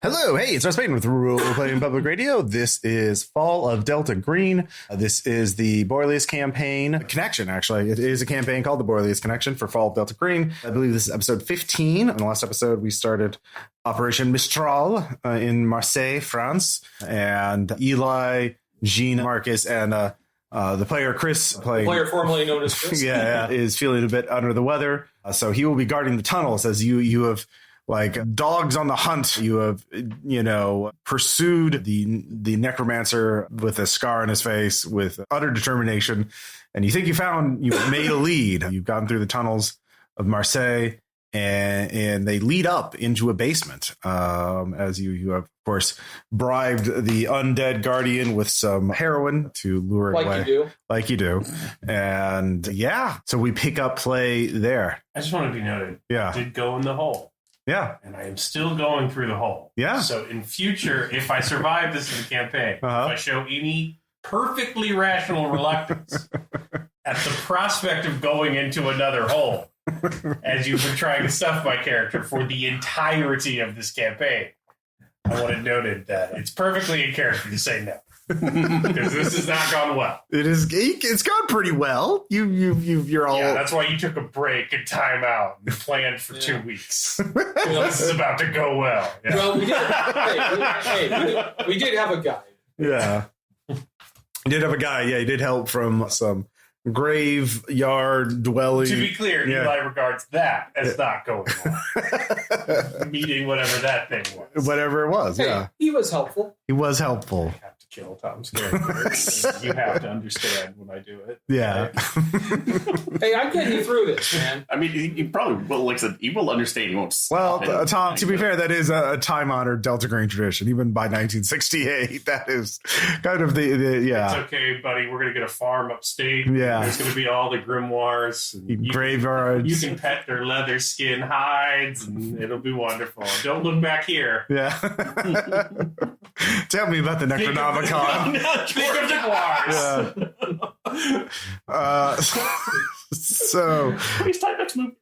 Hello, hey, it's Russ Payton with Role Playing Public Radio. This is Fall of Delta Green. This is the Borellus campaign connection, actually. It is a campaign called the Borellus Connection for Fall of Delta Green. I believe this is episode 15. In the last episode, we started Operation MISTRAL in Marseille, France. And Eli, Gina, Marcus, and the player Chris, player formerly known as Chris, is feeling a bit under the weather. So he will be guarding the tunnels as you have, like dogs on the hunt. You have, pursued the necromancer with a scar on his face with utter determination. And you think you've made a lead. You've gotten through the tunnels of Marseille and they lead up into a basement. As you have, of course, bribed the undead guardian with some heroin to lure it away. Like you do. And so we pick up play there. I just want to be noted. Yeah. I did go in the hole. Yeah. And I am still going through the hole. Yeah. So in future, if I survive this in the campaign, if I show any perfectly rational reluctance at the prospect of going into another hole, as you've been trying to stuff my character for the entirety of this campaign, I want it noted that it's perfectly in character to say no. Because this has not gone well. It's gone pretty well. You're all. Yeah, that's why you took a break and time out and planned for 2 weeks. This is about to go well. Yeah. Well, we did have a guy. Yeah, you did have a guy. Yeah, he did help from some graveyard dwelling. To be clear, Eli regards that as not going well. Meeting whatever that thing was. Whatever it was. Hey, he was helpful. He was helpful. I have to kill Tom's character. You have to understand when I do it. Yeah. Right? Hey, I'm getting you through this, man. I mean, he probably will. Like I said, he will understand. He won't. Well, Tom, to be fair, that is a time-honored Delta Green tradition. Even by 1968, that is kind of the It's okay, buddy. We're gonna get a farm upstate. Yeah. There's gonna be all the grimoires, and graveyards. You can pet their leather skin hides, and it'll be wonderful. Don't look back here. Yeah. Tell me about the Necronomicon. Think of the guars. So, please type next move.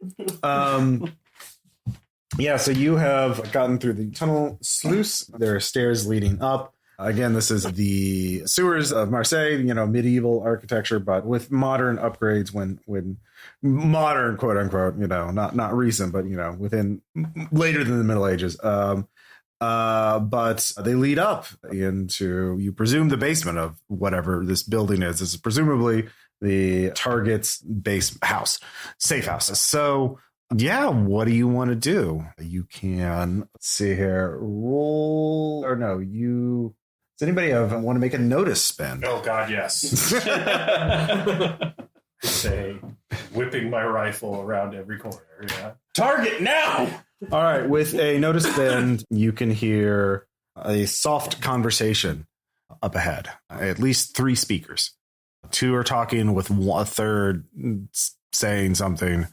So you have gotten through the tunnel sluice. There are stairs leading up. Again, this is the sewers of Marseille, medieval architecture, but with modern upgrades when modern, quote unquote, not recent, but, within later than the Middle Ages. But they lead up into, you presume, the basement of whatever this building is. This is presumably the target's base house, safe house. So, what do you want to do? You can, let's see here, roll, or no, does anybody want to make a notice spend? Oh, God, yes. Say, whipping my rifle around every corner. Yeah. Target now! All right, with a notice spend, you can hear a soft conversation up ahead. At least 3 speakers. 2 are talking with a third saying something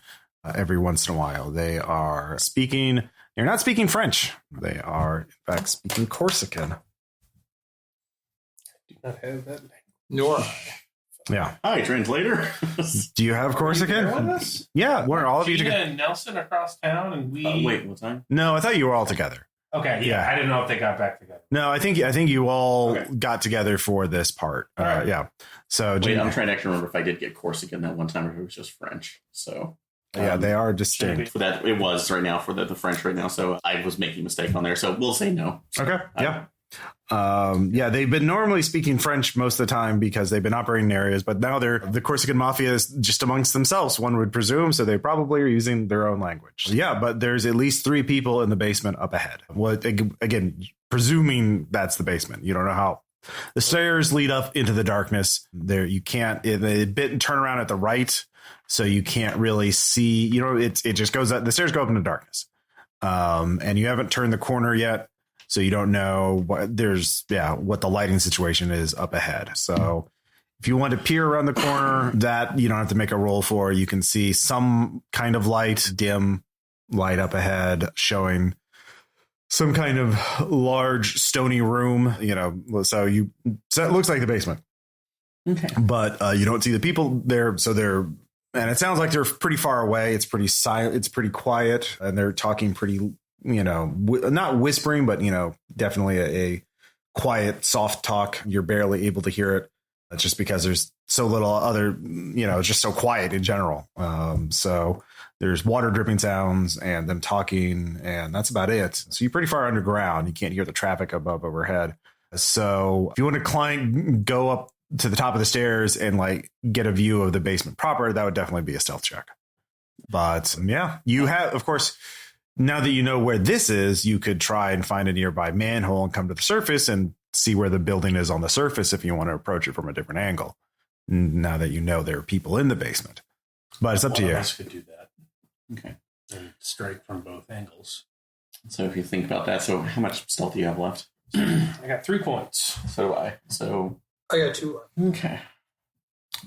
every once in a while. They are speaking. They're not speaking French. They are, in fact, speaking Corsican. I do not have that language. Nor. Yeah. Hi, translator. Do you have Corsican? Are you there with us? Yeah. We're all of you Gina together. and Nelson across town, and we. Wait, what time? No, I thought you were all together. Okay, yeah. I didn't know if they got back together. No, I think you all got together for this part. Right. Yeah. So Wait, I'm trying to actually remember if I did get Corsican that one time or if it was just French. So they are distinct. for that. It was right now for the French right now. So I was making a mistake on there. So we'll say no. Okay. Yeah. They've been normally speaking French most of the time because they've been operating in areas, but now the Corsican mafia is just amongst themselves, one would presume, so they probably are using their own language. Yeah, but there's at least 3 people in the basement up ahead. What, again, presuming that's the basement. You don't know how. The stairs lead up into the darkness. There, you can't. They bit and turn around at the right, so you can't really see. It just goes up. The stairs go up into darkness, and you haven't turned the corner yet. So you don't know what the lighting situation is up ahead. So if you want to peer around the corner, that you don't have to make a roll for. You can see some kind of dim light up ahead showing some kind of large stony room, so it looks like the basement. Okay. But you don't see the people there. So and it sounds like they're pretty far away. It's pretty silent. It's pretty quiet, and they're talking pretty not whispering, but, definitely a quiet, soft talk. You're barely able to hear it just because there's so little other, it's just so quiet in general. So there's water dripping sounds and them talking, and that's about it. So you're pretty far underground. You can't hear the traffic above overhead. So if you want to go up to the top of the stairs and like get a view of the basement proper, that would definitely be a stealth check. But yeah, you have, of course, now that you know where this is, you could try and find a nearby manhole and come to the surface and see where the building is on the surface if you want to approach it from a different angle. Now that you know there are people in the basement, but it's up to you. One of us could do that. Okay. And strike from both angles. So if you think about that, so how much stealth do you have left? I got 3 points. So do I. So I got 2. okay.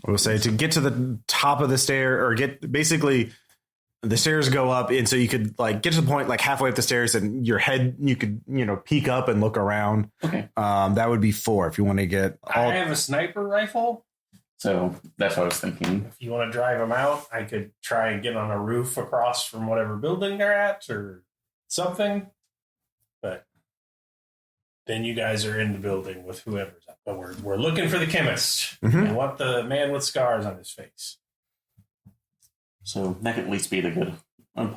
We'll say to get to the top of the stair, or basically the stairs go up, and so you could like get to the point like halfway up the stairs, and your head you could peek up and look around. Okay. That would be 4 if you want to get. I have a sniper rifle. So that's what I was thinking. If you want to drive them out, I could try and get on a roof across from whatever building they're at or something. But then you guys are in the building with whoever's up. But we're looking for the chemist. Mm-hmm. I want the man with scars on his face. So that could at least be the good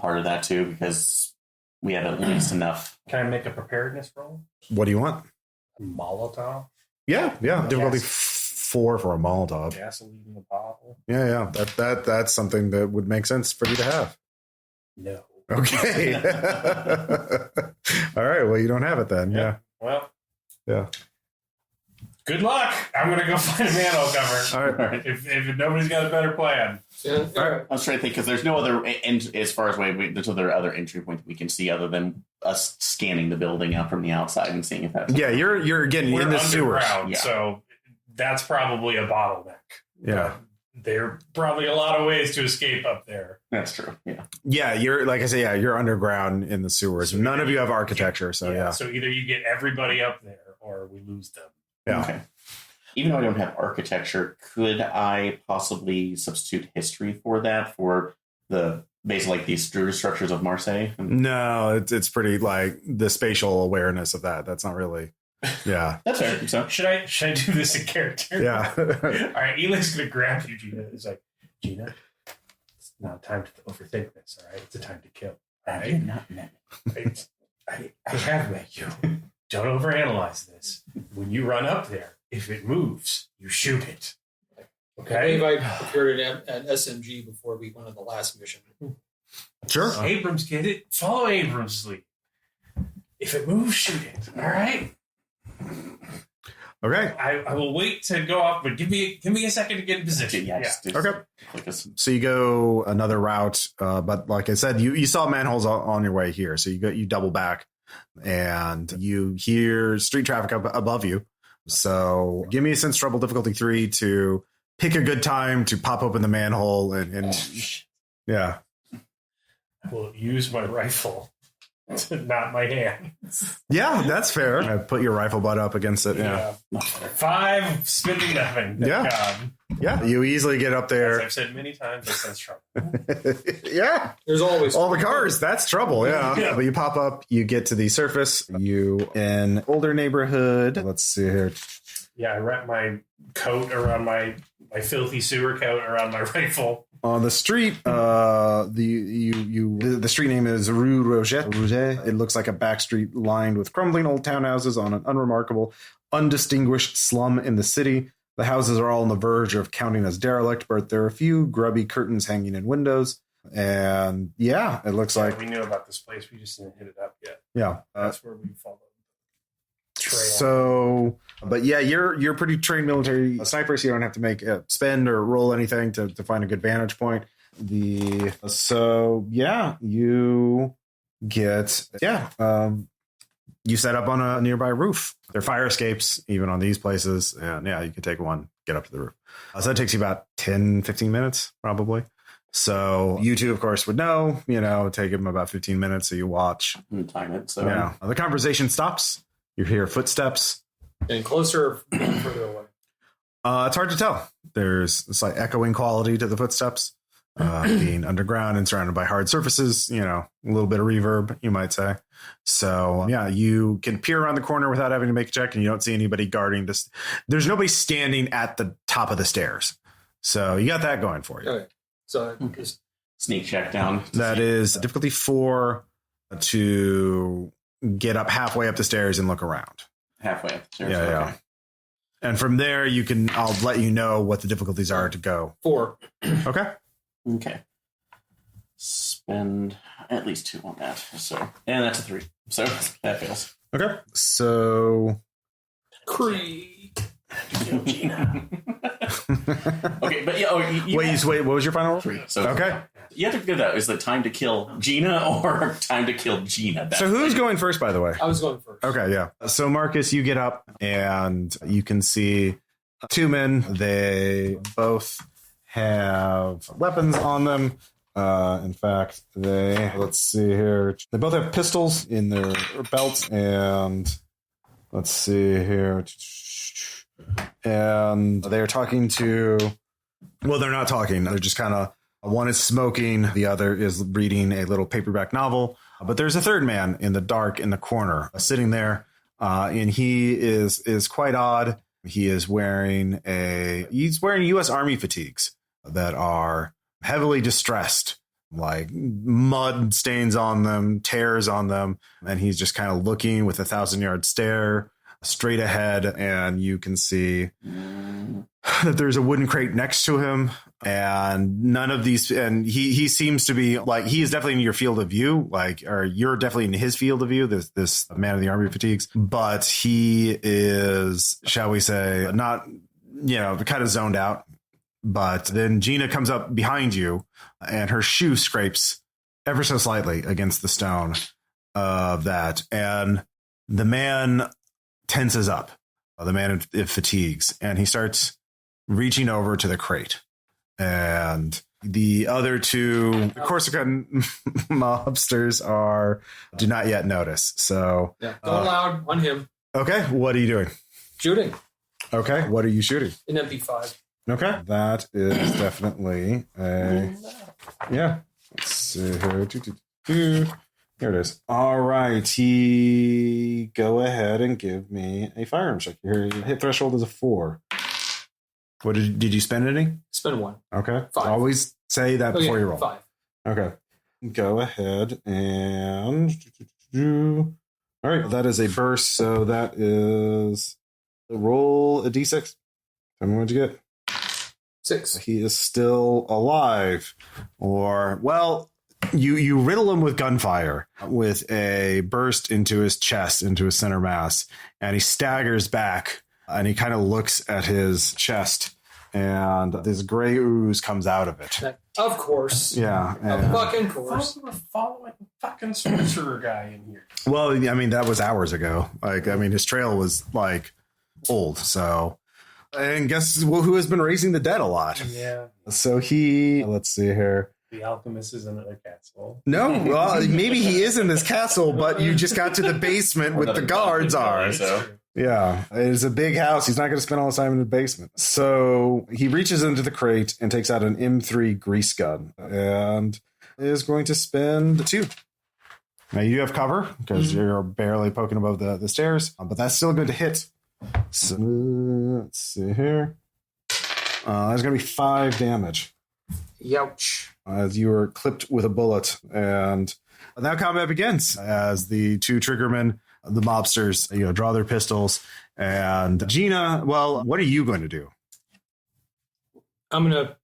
part of that too, because we have at least enough. Can I make a preparedness roll? What do you want? A Molotov? Yeah. Difficulty 4 for a Molotov. Gasoline in the bottle? Yeah. That's something that would make sense for you to have. No. Okay. All right. Well, you don't have it then. Yeah. Well. Yeah. Good luck. I'm going to go find a manhole cover. All right. If nobody's got a better plan. Yeah. All right. I was trying to think because there's no other as far as there's other entry point we can see other than us scanning the building out from the outside and seeing if that's you're getting We're in the sewers. Yeah. So that's probably a bottleneck. Yeah. There are probably a lot of ways to escape up there. That's true. Yeah. Yeah, you're like I say, you're underground in the sewers. So None of you have architecture, so yeah. So either you get everybody up there or we lose them. Yeah. Okay. Even though I don't have architecture, could I possibly substitute history for that for the basically like these structures of Marseille? No, it's pretty like the spatial awareness of that. That's not really. Yeah. That's fair. So Should I do this in character? Yeah. All right, Eli's gonna grab you, Gina. He's like, Gina, it's not time to overthink this. All right, it's a time to kill. All I right, did not met. I have met you. Don't overanalyze this. When you run up there, if it moves, you shoot it. I Okay. believe I procured an SMG before we went on the last mission. Sure. Abrams, get it? Follow Abrams' lead. If it moves, shoot it. All right. Okay. I will wait to go up, but give me a second to get in position. Yeah. Just Okay. click us. So you go another route, but like I said, you saw manholes on your way here. So you double back, and you hear street traffic above you. So give me a sense trouble difficulty 3 to pick a good time to pop open the manhole and yeah. I will use my rifle, not my hand. Yeah, that's fair. I put your rifle butt up against it. Yeah. 5, spending nothing. Thank Yeah. God. Yeah. You easily get up As there. I've said many times, that sense trouble. Yeah. There's always All the cars. That's trouble. Yeah. Yeah. But you pop up, you get to the surface. You in older neighborhood. Let's see here. Yeah, I wrap my coat around my filthy sewer coat around my rifle. On the street, the street name is Rue Roget. It looks like a back street lined with crumbling old townhouses on an unremarkable, undistinguished slum in the city. The houses are all on the verge of counting as derelict, but there are a few grubby curtains hanging in windows. And yeah, it looks like we knew about this place. We just didn't hit it up yet. yeah. That's where we followed the trail. So, but yeah, you're pretty trained military snipers. You don't have to make spend or roll anything to find a good vantage point. You get you set up on a nearby roof. There are fire escapes even on these places, and yeah, you can take one, get up to the roof. So that takes you about 10-15 minutes probably. So you two, of course, would know. Take them about 15 minutes. So you watch. Time it. So Yeah, the conversation stops. You hear footsteps. and closer or further away. It's hard to tell. There's a slight echoing quality to the footsteps. Being underground and surrounded by hard surfaces, a little bit of reverb, you might say. So yeah, you can peer around the corner without having to make a check, and you don't see anybody guarding this. There's nobody standing at the top of the stairs. So you got that going for you. Okay. So just Sneak check down. That is difficulty 4 to get up halfway up the stairs and look around. Halfway up the stairs. Yeah, okay. yeah. And from there, I'll let you know what the difficulties are to go. 4. Okay. Okay. Spend at least 2 on that. So, and that's a 3. So that fails. Okay. So. Creek. Gina. Okay, but yeah. Wait, what was your final roll? 3. So Okay. You have to figure that is the time to kill Gina or time to kill Gina. So who's going first, by the way? I was going first. Okay, yeah. So Marcus, you get up and you can see 2 men. They both have weapons on them. In fact, let's see here. They both have pistols in their belts, and let's see here. And they're talking to, well, they're not talking. They're just kind of, one is smoking, the other is reading a little paperback novel. But there's a third man in the dark in the corner sitting there. And he is quite odd. He is wearing U.S. Army fatigues that are heavily distressed, like mud stains on them, tears on them. And he's just kind of looking with a 1,000-yard stare straight ahead. And you can see that there's a wooden crate next to him, and none of these, and he seems to be like, he is definitely in your field of view, or you're definitely in his field of view, this man in the army fatigues, but he is, shall we say, not, kind of zoned out. But then Gina comes up behind you, and her shoe scrapes ever so slightly against the stone of that, and the man tenses up, the man in fatigues, and he starts reaching over to the crate. And the other 2 Corsican mobsters do not yet notice. So yeah, go loud on him. Okay, what are you doing? Shooting. Okay, what are you shooting? An MP5. Okay, that is definitely a yeah. Let's see here. Here it is. All right, go ahead and give me a firearm check. Your hit threshold is a 4. What did you spend any? Spend 1. Okay. 5. Always say that before you roll. 5. Okay. Go ahead and all right. That is a burst. So that is roll a d6. Tell me what you get. 6. He is still alive, or well, you riddle him with gunfire with a burst into his chest, into his center mass, and he staggers back. And he kind of looks at his chest, and this gray ooze comes out of it. Of course. Yeah. Of fucking course. We were following fucking sorcerer guy in here. Well, I mean, that was hours ago. His trail was old. So, and guess who has been raising the dead a lot? Yeah. So let's see here. The alchemist is in another castle. No, well, maybe he is in this castle, but you just got to the basement where the guards are. So. Yeah, it's a big house. He's not going to spend all his time in the basement. So he reaches into the crate and takes out an M3 grease gun and is going to spend 2. Now you have cover because you're barely poking above the stairs, but that's still good to hit. So let's see here. That's going to be 5 damage. Youch. As you are clipped with a bullet. And now combat begins as the 2 triggermen, the mobsters, draw their pistols. And Gina, well, what are you going to do? I'm going to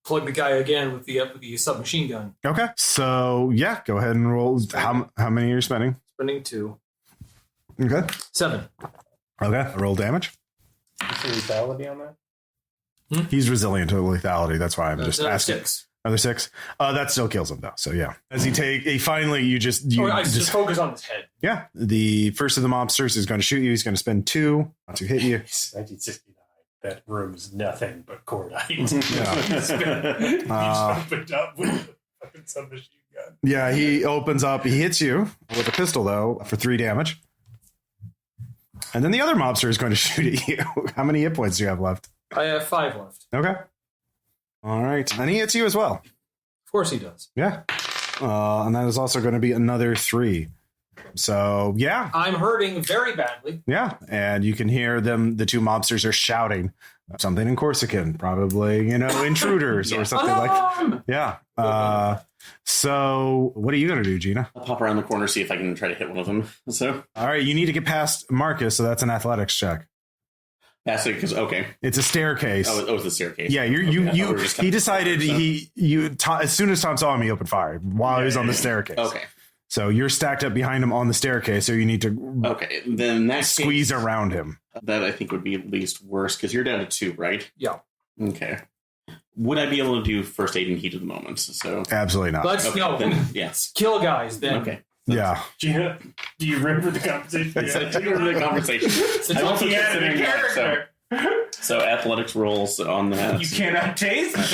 plug the guy again with the submachine gun. Okay. So, yeah, go ahead and roll. How many are you spending? Spending 2. Okay. 7. Okay. Roll damage. Is there lethality on that? He's resilient to lethality. That's why I'm just asking. 6. Another 6. That still kills him, though. So, yeah. As he finally, I just focus on his head. Yeah. The first of the mobsters is going to shoot you. He's going to spend 2 to hit you. 1969. That room is nothing but cordite. Yeah. You just opened up with a fucking submachine gun. Yeah, he opens up. He hits you with a pistol, though, for 3 damage. And then the other mobster is going to shoot at you. How many hit points do you have left? I have 5 left. Okay. All right. And he hits you as well. Of course he does. Yeah. And that is also going to be another 3. So, yeah. I'm hurting very badly. Yeah. And you can hear them. The two mobsters are shouting something in Corsican, probably, intruders or something like that. Yeah. So what are you going to do, Gina? I'll pop around the corner, see if I can try to hit one of them. So, all right. You need to get past Marcus. So that's an athletics check. That's it, because it's a staircase. Oh, it's a staircase. Yeah, he decided as soon as Tom saw him, he opened fire while he was on the staircase. Okay. So you're stacked up behind him on the staircase, so you need to then that squeeze around him. That I think would be at least worse, because you're down to 2, right? Yeah. Okay. Would I be able to do first aid in heat of the moment? So absolutely not. Let's go. Yes. Kill guys then. Okay. Yeah. Gina, do you remember the conversation? I do remember the conversation. I'm also considering that. So athletics rolls on that. You cannot tase them.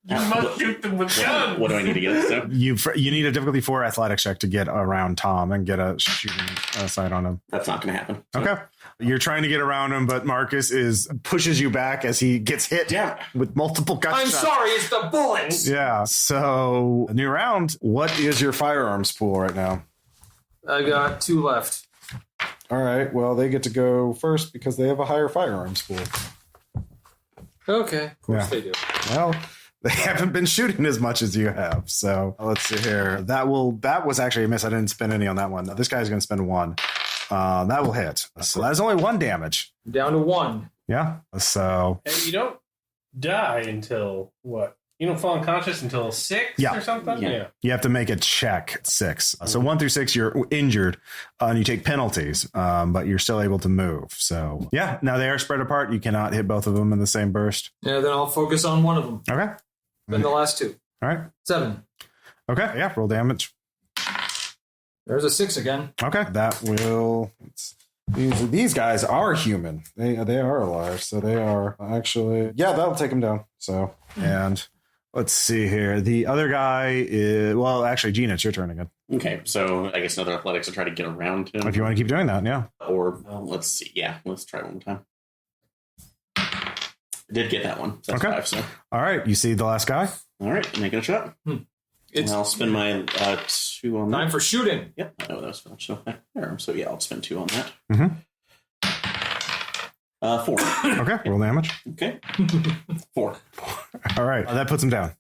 You must shoot them with guns. What do I need to get? So? You need a difficulty 4 athletics check to get around Tom and get a shooting sight on him. That's not going to happen. So. Okay. You're trying to get around him, but Marcus pushes you back as he gets hit with multiple gunshots. I'm sorry, it's the bullets. Yeah. So, new round. What is your firearms pool right now? I got 2 left. All right. Well, they get to go first because they have a higher firearms pool. Okay. Of course they do. Well, they haven't been shooting as much as you have. So let's see here. That was actually a miss. I didn't spend any on that one. This guy's going to spend 1. That will hit. So that's only 1 damage. Down to 1. Yeah. So. And you don't die until what? You don't fall unconscious until 6 or something? Yeah. You have to make a check 6. So 1 through 6, you're injured and you take penalties, but you're still able to move. So, yeah. Now they are spread apart. You cannot hit both of them in the same burst. Yeah, then I'll focus on one of them. Okay. Then the last 2. All right. 7. Okay. Yeah. Roll damage. There's a 6 again. Okay. That will. These guys are human. They are alive. So they are actually. Yeah, that'll take them down. So, and. Let's see here. The other guy is... Well, actually, Gina, it's your turn again. Okay, so I guess another athletics to try to get around him. If you want to keep doing that, yeah. Or, let's see. Yeah, let's try one more time. I did get that one. So that's 5, so. All right, you see the last guy? All right, making a shot. And I'll spend my 2 on that. Time for shooting. Yep, I know that was finished. So yeah, I'll spend 2 on that. Mm-hmm. 4. Okay, roll damage. Okay. 4. All right, that puts him down.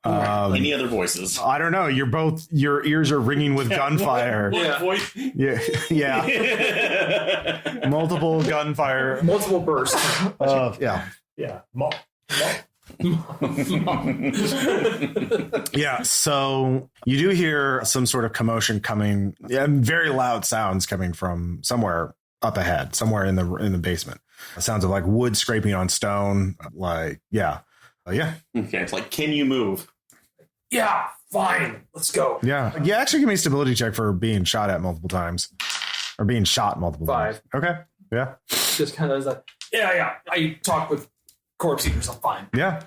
Any other voices? I don't know. Your ears are ringing with gunfire. One voice. Yeah. Multiple gunfire. Multiple bursts. Yeah. Yeah. Yeah, so you do hear some sort of commotion coming, very loud sounds coming from somewhere up ahead, somewhere in the basement. Sounds of like wood scraping on stone, like yeah. Okay, it's like, can you move? Yeah, fine. Let's go. Yeah, actually give me a stability check for being shot at multiple times. Or being shot multiple 5. times. Okay. Yeah. Just kind of like, yeah. I talk with corpse eaters. I'm fine. Yeah.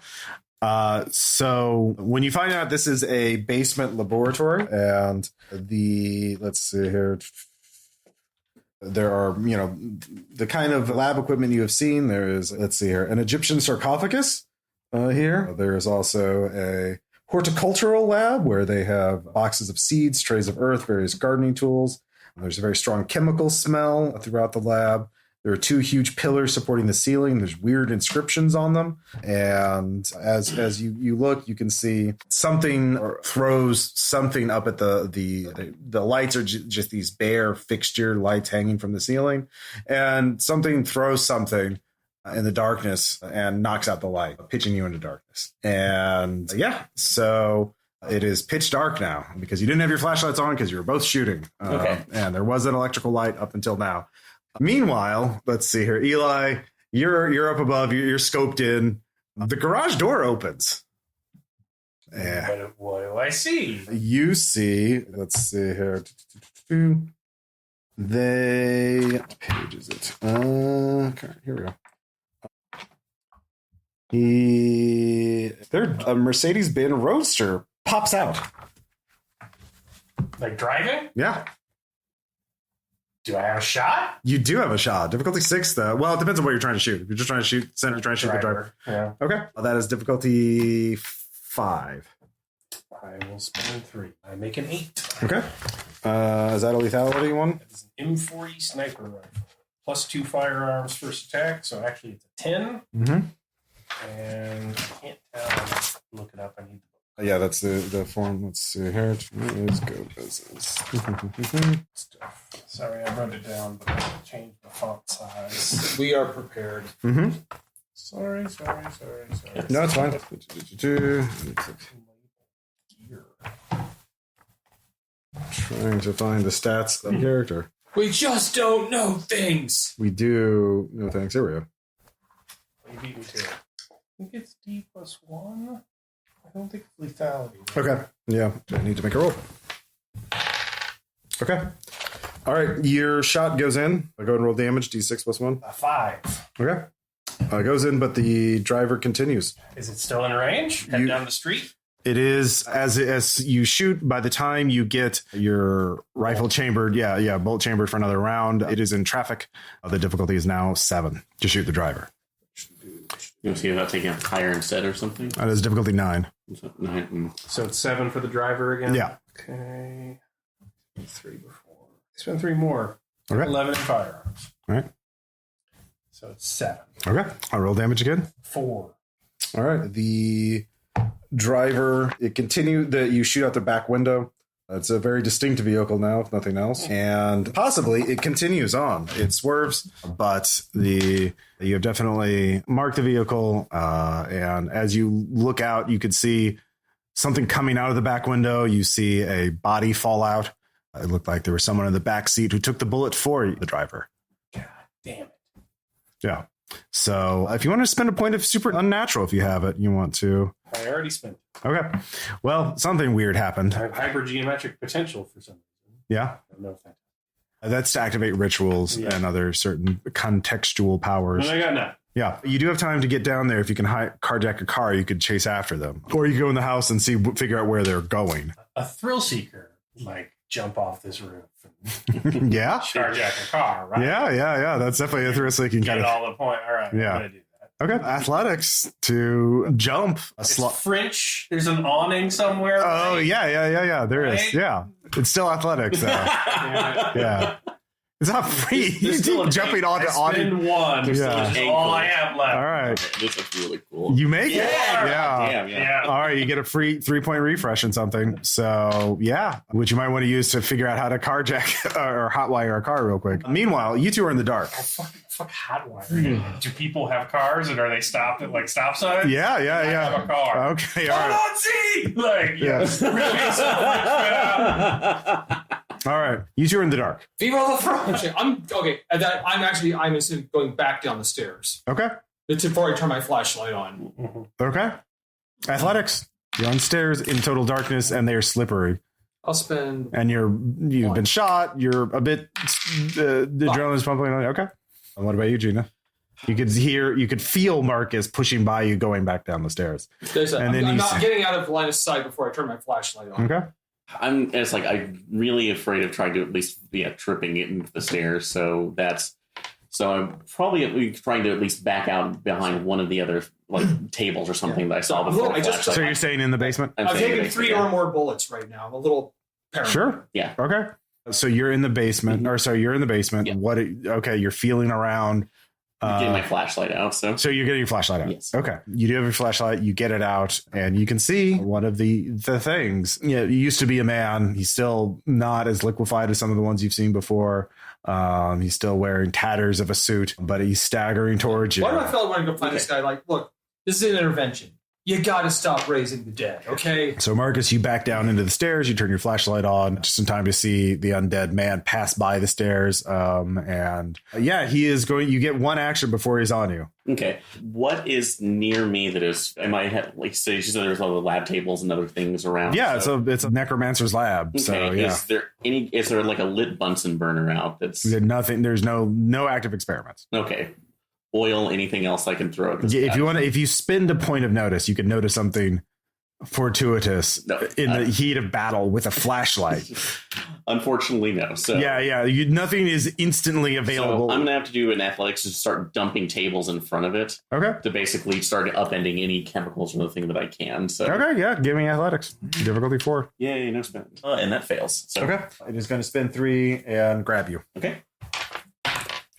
So when you find out this is a basement laboratory and let's see here. There are, the kind of lab equipment you have seen. There is, let's see here, an Egyptian sarcophagus here. There is also a horticultural lab where they have boxes of seeds, trays of earth, various gardening tools. There's a very strong chemical smell throughout the lab. There are 2 huge pillars supporting the ceiling. There's weird inscriptions on them. And as you look, you can see something or throws something up at the lights are just these bare fixture lights hanging from the ceiling. And something throws something in the darkness and knocks out the light, pitching you into darkness. And so it is pitch dark now because you didn't have your flashlights on because you were both shooting. And there was an electrical light up until now. Meanwhile, let's see here. Eli, you're up above. You're scoped in. The garage door opens. Yeah. What do I see? You see. Let's see here. What page is it? Okay, here we go. A Mercedes-Benz Roadster pops out. Like driving? Yeah. Do I have a shot? You do have a shot. Difficulty 6, though. Well, it depends on what you're trying to shoot. If you're just trying to shoot center, trying to shoot the driver. Yeah. Okay. Well, that is difficulty 5. I will spend 3. I make an 8. Okay. Is that a lethality one? It's an M40 sniper rifle. +2 firearms first attack, so actually it's a 10. Mm-hmm. And I can't tell. Look it up. I need the book. Yeah, that's the form. Let's see here. Let's go business. Stuff. Sorry, I wrote it down, but I changed the font size. We are prepared. Mm-hmm. Sorry. No, it's fine. Gear. Trying to find the stats of the character. We just don't know things. We do. No thanks. Here we go. You beat me to it. I think it's D+1. I don't think it's lethality. Okay. Yeah. I need to make a roll. Okay. All right. Your shot goes in. I go and roll damage. D6 +1. A 5. Okay. Goes in, but the driver continues. Is it still in range? Head down the street? It is as you shoot. By the time you get your rifle chambered, bolt chambered for another round, it is in traffic. The difficulty is now 7 to shoot the driver. You see about taking it higher instead or something? That is difficulty 9. So it's 7 for the driver again? Yeah. Okay. 3 before. Spend 3 more. Okay. 11 in firearms. All right. So it's 7. Okay. I'll roll damage again. 4. All right. The driver, it continued that you shoot out the back window. It's a very distinct vehicle now, if nothing else. And possibly it continues on. It swerves, but you have definitely marked the vehicle. And as you look out, you could see something coming out of the back window. You see a body fall out. It looked like there was someone in the back seat who took the bullet for the driver. God damn it. Yeah. So if you want to spend a point of super unnatural, if you have it, you want to. I already spent it. Okay. Well, something weird happened. I have hypergeometric potential for some reason. Yeah. No thanks. That's to activate rituals and other certain contextual powers. And I got none. Yeah. You do have time to get down there. If you can carjack a car, you could chase after them. Or you go in the house and figure out where they're going. A thrill seeker, like jump off this roof and yeah. Carjack a car, right? Yeah. That's definitely a thrill-seeking kind of. All the point. All right. Yeah. I'm gonna do that. Okay. Athletics to jump. It's French. There's an awning somewhere. Oh, right? Yeah. There is. Right? Yeah. It's still athletics, though. Yeah. It's not free. You keep jumping onto awning. One. Yeah. That's all I have left. All right. This looks really cool. You make it? Damn, yeah. All right. You get a free 3-point refresh and something. So, yeah, which you might want to use to figure out how to carjack or hotwire a car real quick. Meanwhile, you two are in the dark. Fuck hotwire. Do people have cars and are they stopped at like stop signs? Yeah. I have a car. Okay. All Hold right. on, see! Like, yes. All right. You two are in the dark. Viva la France! I'm okay. I'm assuming going back down the stairs. Okay. It's before I turn my flashlight on. Okay. Athletics. You're on stairs in total darkness and they are slippery. I'll spend. And you've been shot. You're a bit. The adrenaline's pumping. Okay. And what about you, Gina? You could feel Marcus pushing by you going back down the stairs. I'm not getting out of line of sight before I turn my flashlight on. Okay. I'm really afraid of trying to at least be tripping into the stairs. So I'm probably trying to at least back out behind one of the other tables or something that I saw before. So you're staying in the basement? I'm taking 3 or more bullets right now. I'm a little paranoid. Sure. Yeah. Okay. So you're in the basement, you're in the basement. Yeah. You're feeling around. I'm getting my flashlight out. So you're getting your flashlight out. Yes. Okay. You do have your flashlight. You get it out, and you can see one of the things. Yeah, he used to be a man. He's still not as liquefied as some of the ones you've seen before. He's still wearing tatters of a suit, but he's staggering towards you. Why do I feel like want to go find this guy? Like, look, this is an intervention. You got to stop raising the dead, okay? So, Marcus, you back down into the stairs. You turn your flashlight on just in time to see the undead man pass by the stairs. He is going. You get one action before he's on you. Okay. What is near me that is? I might have she said there's all the lab tables and other things around. Yeah, it's a necromancer's lab. Okay. So, yeah. Is there like a lit Bunsen burner out? That's nothing. There's no active experiments. Okay. Oil, anything else I can throw at this guy? If you spend a point of notice, you can notice something fortuitous in the heat of battle with a flashlight. Unfortunately, no. So nothing is instantly available. So I'm gonna have to do an athletics to start dumping tables in front of it. Okay. To basically start upending any chemicals or anything that I can. So okay, yeah, give me athletics. Difficulty 4. Yay, no spin. And that fails. So. Okay. It is going to spin 3 and grab you. Okay.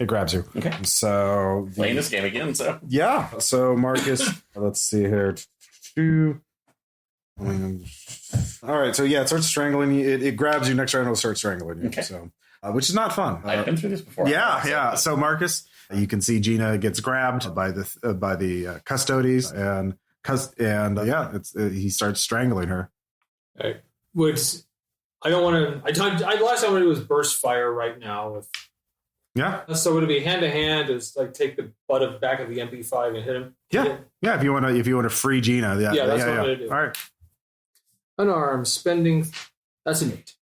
It grabs you. Okay. So playing this game again. So yeah. So Marcus, let's see here. All right. So yeah, it starts strangling you. It grabs you. Next round, it'll start strangling you. Okay. So, which is not fun. I've been through this before. Yeah. So Marcus, you can see Gina gets grabbed by the custodies and he starts strangling her. Okay. I don't want to. Last time I wanted to do was burst fire right now. Yeah. So would it be hand to hand? Is like take the back of the MP5 and hit him? Yeah. Yeah. If you want to free Gina. Yeah. That's what I'm going to do. All right. Unarmed spending. That's an 8.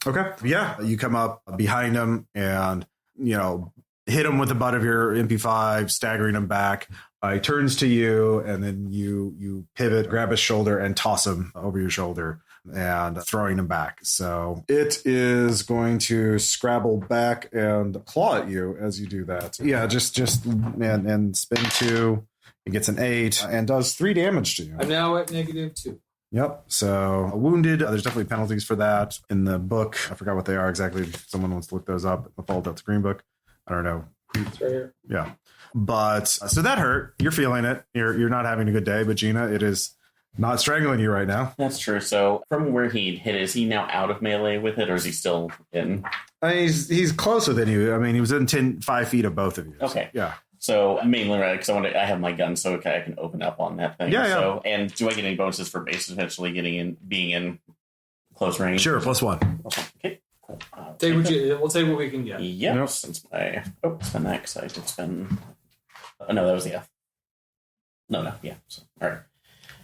Okay. Yeah. You come up behind him and hit him with the butt of your MP5, staggering him back. He turns to you, and then you pivot, grab his shoulder, and toss him over your shoulder, and throwing him back. So it is going to scrabble back and claw at you as you do that. Yeah, just and spin 2. It gets an 8 and does 3 damage to you. I'm now at -2. Yep. So wounded. There's definitely penalties for that in the book. I forgot what they are exactly. If someone wants to look those up, the Fall Delta Green book. I don't know. It's right here. Yeah. But so that hurt. You're feeling it. You're not having a good day. But Gina, it is not strangling you right now. That's true. So from where he hit, is he now out of melee with it, or is he still in? He's closer than you. I mean, he was in 5 feet of both of you. Okay. Yeah. So mainly, right? Because I have my gun, so I can open up on that thing. Yeah. So, and do I get any bonuses for base eventually being in close range? Sure. +1. Okay. Cool. We'll take what we can get. Yep. Since spend that because I did spend. Oh, no, that was the F. No. Yeah. So, all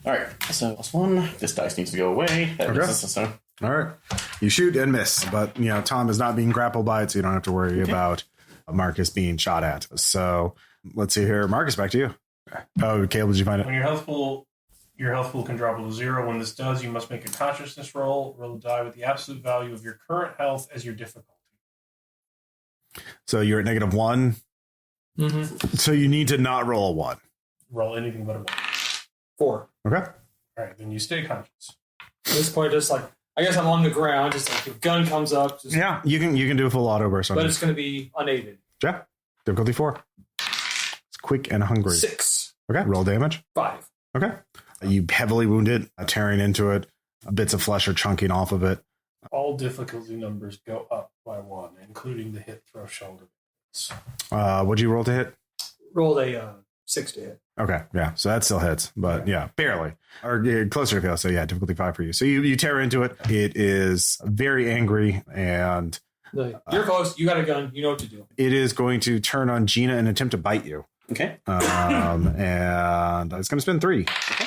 right. So +1. This dice needs to go away. Okay. All right. You shoot and miss, but Tom is not being grappled by it, so you don't have to worry about Marcus being shot at. So let's see here. Marcus, back to you. Oh, Caleb, did you find it? When your health pool can drop below 0. When this does, you must make a consciousness roll. Roll a die with the absolute value of your current health as your difficulty. So you're at -1. Mm-hmm. So you need to not roll a 1. Roll anything but a 1. 4. Okay. All right, then you stay conscious. At this point, just like I guess I'm on the ground. Just like the gun comes up. Yeah, you can do a full auto burst on but it. it's going to be unaided. Yeah. Difficulty 4. It's quick and hungry. 6. Okay. Roll damage. 5. Okay. You heavily wounded, tearing into it. Bits of flesh are chunking off of it. All difficulty numbers go up by 1, including the hit, throw, shoulder. What'd you roll to hit? Rolled a 6 to hit. Okay, yeah, so that still hits, but yeah, barely. Or closer to fail, so yeah, difficulty 5 for you. So you tear into it. It is very angry, and you're close. You got a gun. You know what to do. It is going to turn on Gina and attempt to bite you. Okay. And it's going to spin 3. Okay.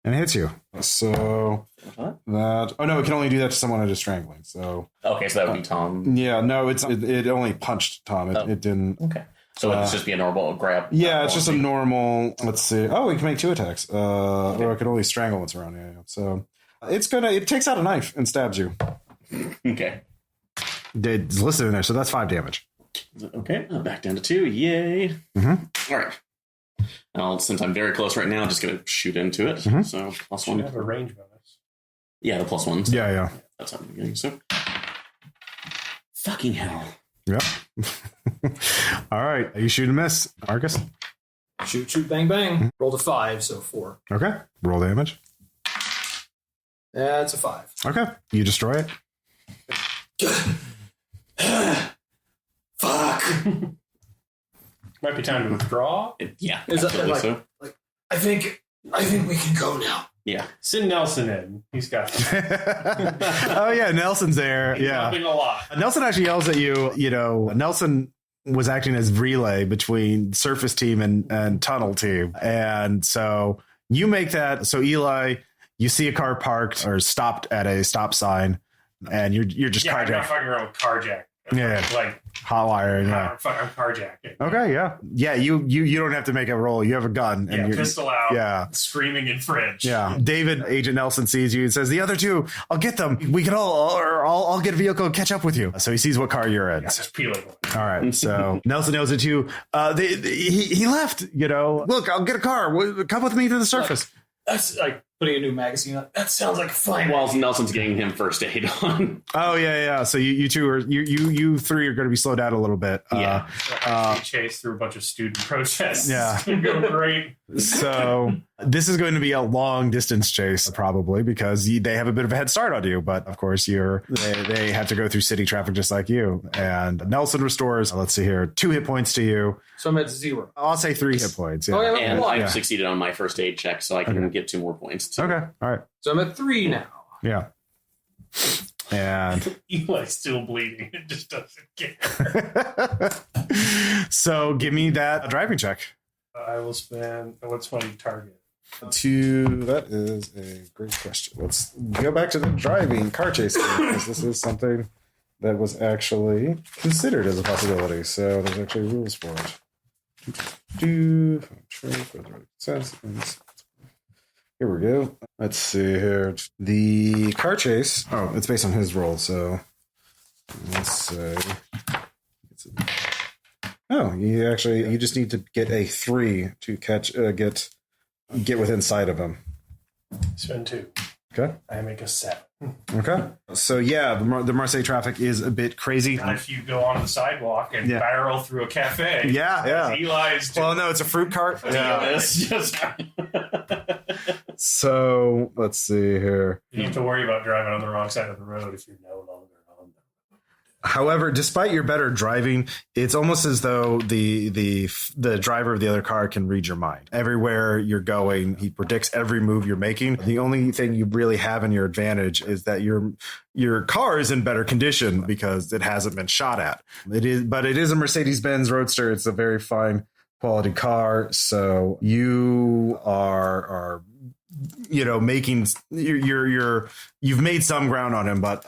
And it hits you. So that... Oh, no, it can only do that to someone it is strangling. So... Okay, so that would be Tom. Yeah, no, it only punched Tom. It didn't... Okay. So it'd just be a normal grab? Yeah, it's just a normal... Let's see. Oh, it can make 2 attacks. Or it can only strangle what's around. Yeah. So it takes out a knife and stabs you. Okay. It's listed in there, so that's 5 damage. Okay, back down to 2. Yay. Mm-hmm. All right. Since I'm very close right now, I'm just going to shoot into it. Mm-hmm. So +1. You have a range bonus. Yeah, the +1s. Yeah. That's how I'm beginning. So, fucking hell. Yep. All right. You shoot and miss, Marcus. Shoot, bang, bang. Rolled a 5, so 4. Okay. Roll damage. That's a 5. Okay. You destroy it. Fuck. Might be time to withdraw. Yeah. Is that absolutely like, so. like I think we can go now. Yeah. Send Nelson in. He's got Oh yeah, Nelson's there. He's helping a lot. Nelson actually yells at you. Nelson was acting as relay between surface team and tunnel team, and so you make that. So Eli, you see a car parked or stopped at a stop sign, and you're just I'm not carjacking. fucking around with carjack. Yeah. Like hot wiring. Yeah. I'm carjacking. Okay. Yeah. You don't have to make a roll. You have a gun. And you're, pistol out. Yeah. Screaming in French. Yeah. David, Agent Nelson sees you and says, "The other two, I'll get them. We can I'll get a vehicle and catch up with you." So he sees what car you're in. Just peeling. All right. So Nelson knows it too. He left. Look, I'll get a car. Come with me to the surface. That's like putting a new magazine on. That sounds like fun. While Nelson's getting him first aid on. Oh yeah. So you two are you three are going to be slowed down a little bit. Yeah. Chase through a bunch of student protests. Yeah. It's gonna go great. So this is going to be a long distance chase probably because they have a bit of a head start on you. But of course they have to go through city traffic just like you. And Nelson restores, let's see here, 2 hit points to you. So I'm at 0. I'll say 3 hit points. Yeah. Oh, yeah. And I've succeeded on my first aid check, so I can get 2 more points. Too. Okay. All right. So I'm at 3 now. Yeah. And Eli's still bleeding. It just doesn't care. So give me that driving check. I will spend. What's my target? That is a great question. Let's go back to the driving car chase game, because this is something that was actually considered as a possibility. So there's actually rules for it. Here we go. Let's see here. The car chase. Oh, it's based on his roll. So let's say. Oh, you just need to get a 3 to catch get within sight of him. Spend 2. Okay. I make a 7. Okay. So yeah, the Marseille traffic is a bit crazy. Not if you go onto the sidewalk and barrel through a cafe. Yeah. Eli's. Well, no, it's a fruit cart. Yeah, it's just. So let's see here. You don't have to worry about driving on the wrong side of the road if you're no longer on the road. However, despite your better driving, it's almost as though the driver of the other car can read your mind. Everywhere you're going, he predicts every move you're making. The only thing you really have in your advantage is that your car is in better condition because it hasn't been shot at. It is a Mercedes-Benz Roadster. It's a very fine quality car. So you are making you've made some ground on him, but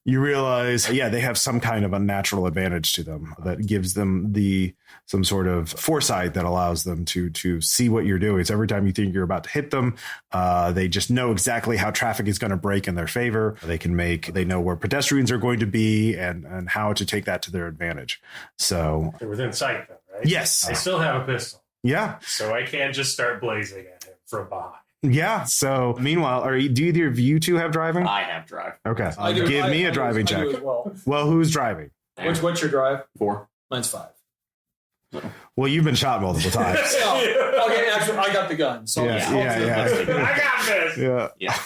you realize, they have some kind of a natural advantage to them that gives them some sort of foresight that allows them to see what you're doing. So every time you think you're about to hit them, they just know exactly how traffic is going to break in their favor. They know where pedestrians are going to be and how to take that to their advantage. So They're within sight, though, right? Yes. I still have a pistol. Yeah. So I can't just start blazing at him from behind. Yeah. So meanwhile, do either of you two have driving? I have drive. Okay. Give me a driving check. I do as well. Well, who's driving? What's your drive? 4. Mine's 5. Well, you've been shot multiple times. Okay, actually, I got the gun. So I got this. Yeah.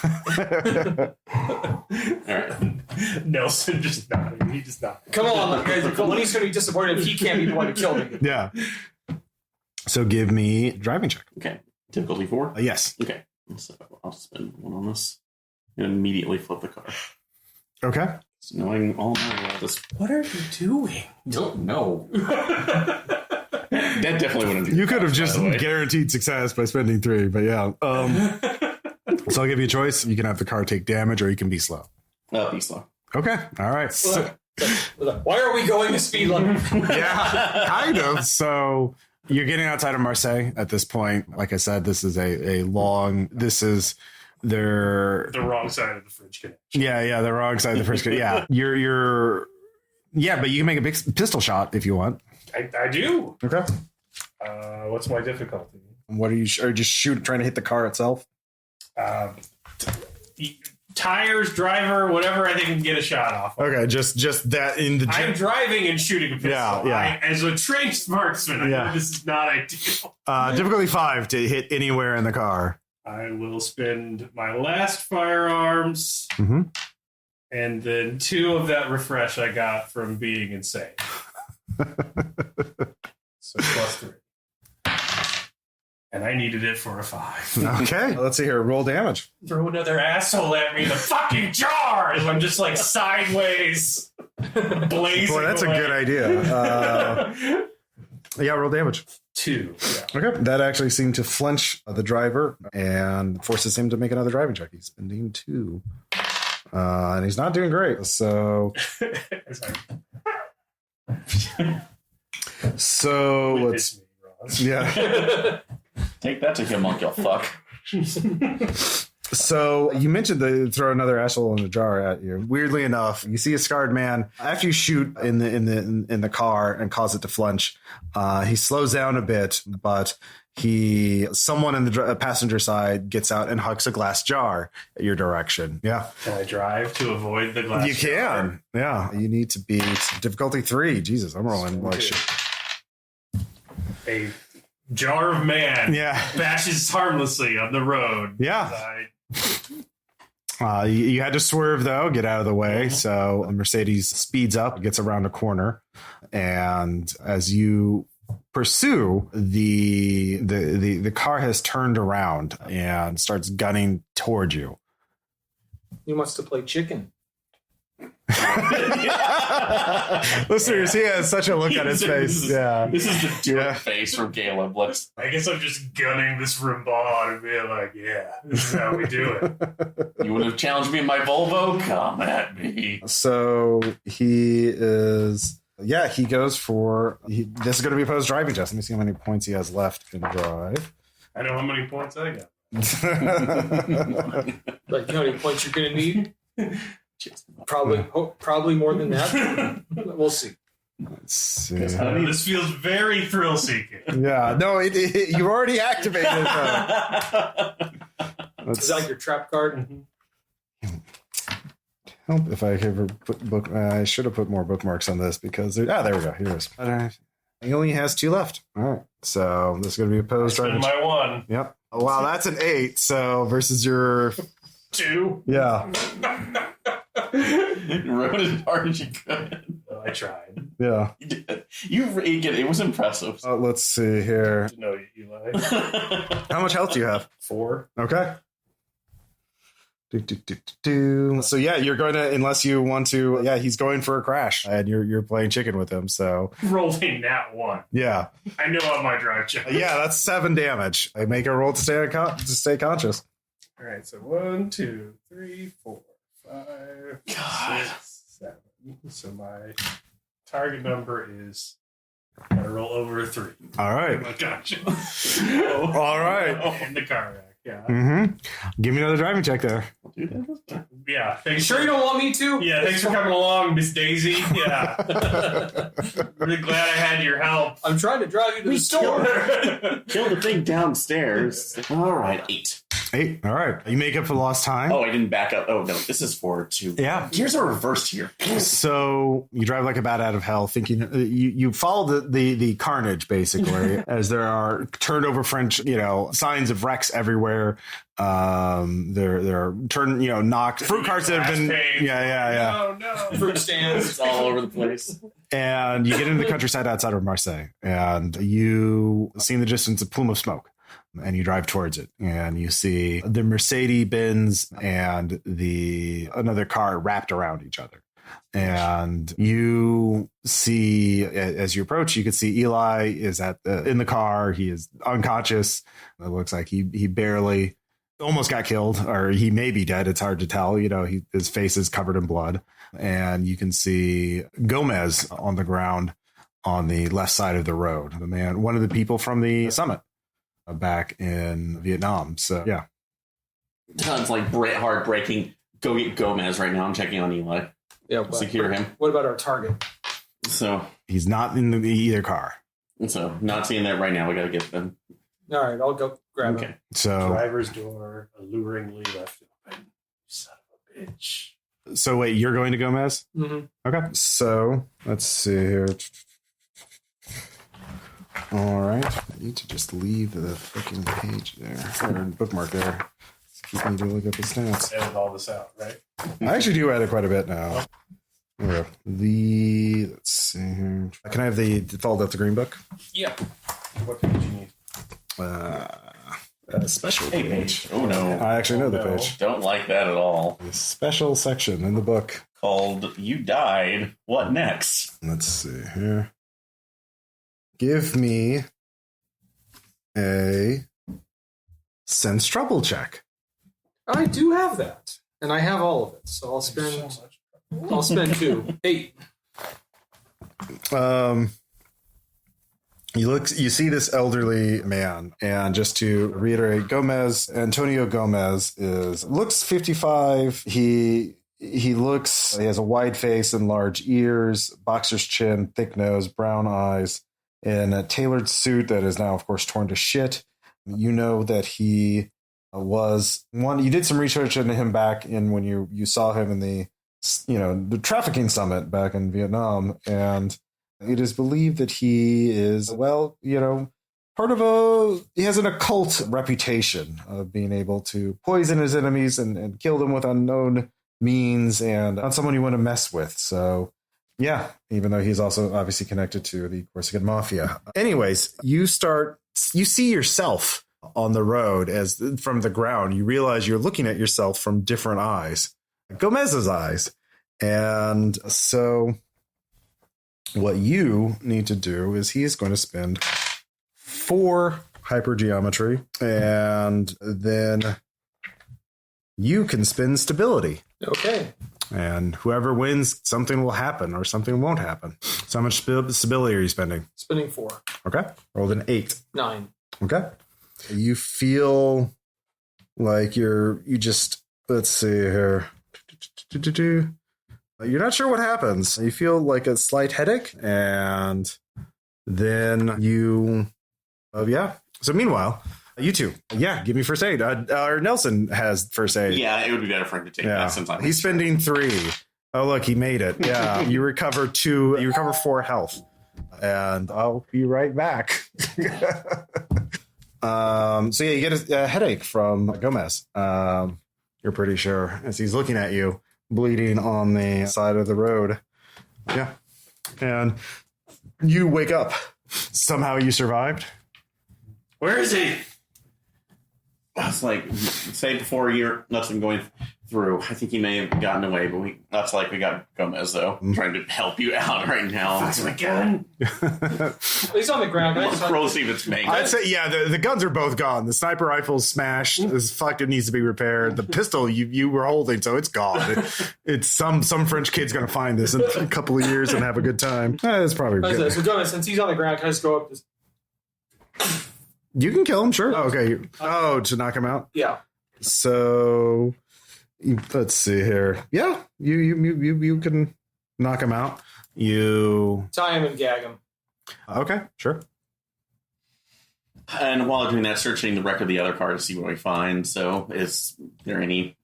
All right. Nelson just nodding. He just nodded. Come on, guys. Lenny's going to be disappointed if he can't be the one to kill me. Yeah. So give me a driving check. Okay. Difficulty 4? Yes. Okay. So I'll spend 1 on this and immediately flip the car. Okay. So knowing all about this. What are you doing? Don't know. That definitely wouldn't do. You could have just guaranteed success by spending 3, but yeah. So I'll give you a choice. You can have the car take damage or you can be slow. Be slow. Okay. All right. So, why are we going to speed limit? yeah, kind of. So you're getting outside of Marseille at this point. Like I said, this is the wrong side of the fridge connection. Yeah, the wrong side of the fridge. Yeah. But you can make a big pistol shot if you want. I do. Okay. What's my difficulty? What are you just trying to hit the car itself? Tires, driver, whatever I think can get a shot off. Okay, just that in the. I'm driving and shooting a pistol. Yeah. As a trained marksman, I know this is not ideal. Difficulty 5 to hit anywhere in the car. I will spend my last firearms, and then 2 of that refresh I got from being insane. So +3. And I needed it for a 5. Okay, let's see here. Roll damage. Throw another asshole at me in the fucking jar as I'm just like sideways blazing. Boy, that's away. a good idea. Roll damage. 2. Yeah. Okay, that actually seemed to flinch the driver and forces him to make another driving check. He's spending 2. And he's not doing great. So So Witness let's me, yeah. Ross. Take that to him, Uncle Fuck. So you mentioned they throw another asshole in the jar at you. Weirdly enough, you see a scarred man after you shoot in the car and cause it to flinch. He slows down a bit, but someone in the passenger side gets out and hucks a glass jar at your direction. Yeah, Can I drive to avoid the glass? you can. Yeah, you need to beat difficulty 3. Jesus, I'm rolling like shit. A jar of man Yeah. bashes harmlessly on the road. Yeah. You had to swerve though, get out of the way. So Mercedes speeds up, gets around a corner, and as you pursue, the car has turned around and starts gunning toward you. He wants to play chicken. Listeners, he has such a look on his face. Yeah. This is the dirt Yeah. face from Caleb. Let's. I guess I'm just gunning this Ramban and being like, yeah, this is how we do it. You would have challenged me in my Volvo? Come at me. So he is. Yeah, he goes for. This is going to be a post driving test. Let me see how many points he has left in drive. I know how many points I got. Like, you know how many points you're going to need? Probably more than that. We'll see. Let's see. This feels very thrill seeking. Yeah, no, you already activated it. Is that like your trap card? Help if I ever put I should have put more bookmarks on this because there we go. Here it is. He only has 2 left. All right, so this is going to be opposed. Spend my 1. Yep. Oh, wow, that's an 8. So versus your 2. Yeah. You wrote as hard as you could. Well, I tried. Yeah. You did. It was impressive. Let's see here. No, Eli. How much health do you have? 4. Okay. So yeah, you're going to, unless you want to, yeah, he's going for a crash and you're playing chicken with him. So Rolling that 1. yeah. I know on my drive check. Yeah, that's 7 damage. I make a roll to stay conscious. All right, so 1, 2, 3, 4, 5, God. 6, 7. So my target number is. Gotta roll over a 3. All right. Oh my gosh. All right. In the car wreck. Yeah. Mm-hmm. Give me another driving check there. Yeah. You sure you don't want me to? Yeah, thanks for coming along, Miss Daisy. Yeah. Really glad I had your help. I'm trying to drive you to the store. Kill the thing downstairs. All right, 8. 8. All right. You make up for lost time. Oh, I didn't back up. Oh, no, this is 4 2. Yeah. Gears are reversed here. So you drive like a bat out of hell, thinking you follow the carnage basically, as there are turned over French, signs of wrecks everywhere. There are knocked fruit carts that have been, Oh no, Fruit stands. It's all over the place. And you get into the countryside outside of Marseille, and you see in the distance a plume of smoke. And you drive towards it, and you see the Mercedes Benz and another car wrapped around each other. And you see, as you approach, you can see Eli is in the car. He is unconscious. It looks like he barely almost got killed, or he may be dead. It's hard to tell. His face is covered in blood, and you can see Gomez on the ground on the left side of the road. The man, one of the people from the summit back in Vietnam. So yeah, Sounds like heartbreaking. Go get Gomez right now. I'm checking on Eli. Yeah, Secure him. What about our target? So he's not in either car. So not seeing that right now. We got to get them. All right, I'll go grab him. So driver's door alluringly left open. Son of a bitch. So wait, you're going to Gomez? Mm-hmm. Okay. So let's see here. All right. I need to just leave the freaking page there, or bookmark there. Keep me to look up the stats. Edit all this out, right? I actually do edit quite a bit now. There we go. Let's see here. Can I have the default Delta Green book? Yeah. What page you need? A special page. Oh no. I actually know the no. page. Don't like that at all. A special section in the book. Called You Died. What next? Let's see here. Give me a sense trouble check. I do have that, and I have all of it. So I'll spend 2. 8. You see this elderly man, and just to reiterate, Antonio Gomez looks 55. He has a wide face and large ears, boxer's chin, thick nose, brown eyes, in a tailored suit that is now, of course, torn to shit. You know that he was one. You did some research into him back in when you saw him in the trafficking summit back in Vietnam, and it is believed that he is, he has an occult reputation of being able to poison his enemies and kill them with unknown means, and not someone you want to mess with. So, yeah, even though he's also obviously connected to the Corsican Mafia. Anyways, you see yourself on the road from the ground. You realize you're looking at yourself from different eyes, Gomez's eyes. And so what you need to do is he's going to spend 4 hypergeometry, and then you can spend stability. Okay. And whoever wins, something will happen or something won't happen. So how much stability are you spending? Spending 4. Okay. Rolled an 8. 9. Okay. You feel like let's see here. You're not sure what happens. You feel like a slight headache, and then So meanwhile, you two, give me first aid. Or Nelson has first aid. Yeah, it would be better for him to take that sometime. He's spending 3. Oh, look, he made it. Yeah, you recover 2. You recover 4 health, and I'll be right back. So you get a headache from Gomez. You're pretty sure as he's looking at you, bleeding on the side of the road. Yeah, and you wake up. Somehow you survived. Where is he? That's like, say before you're nothing going through. I think he may have gotten away, but we got Gomez though, trying to help you out right now. That's my gun. He's on the ground. I'd say, the guns are both gone. The sniper rifle's smashed. This fucked. It needs to be repaired. The pistol you were holding, so it's gone. It's some French kid's gonna find this in a couple of years and have a good time. It's probably good. So Gomez, since he's on the ground, can I just go up? You can kill him, sure. Okay. Oh, to knock him out? Yeah. So let's see here. Yeah, you can knock him out. You tie him and gag him. Okay, sure. And while doing that, searching the wreck of the other car to see what we find. So, is there any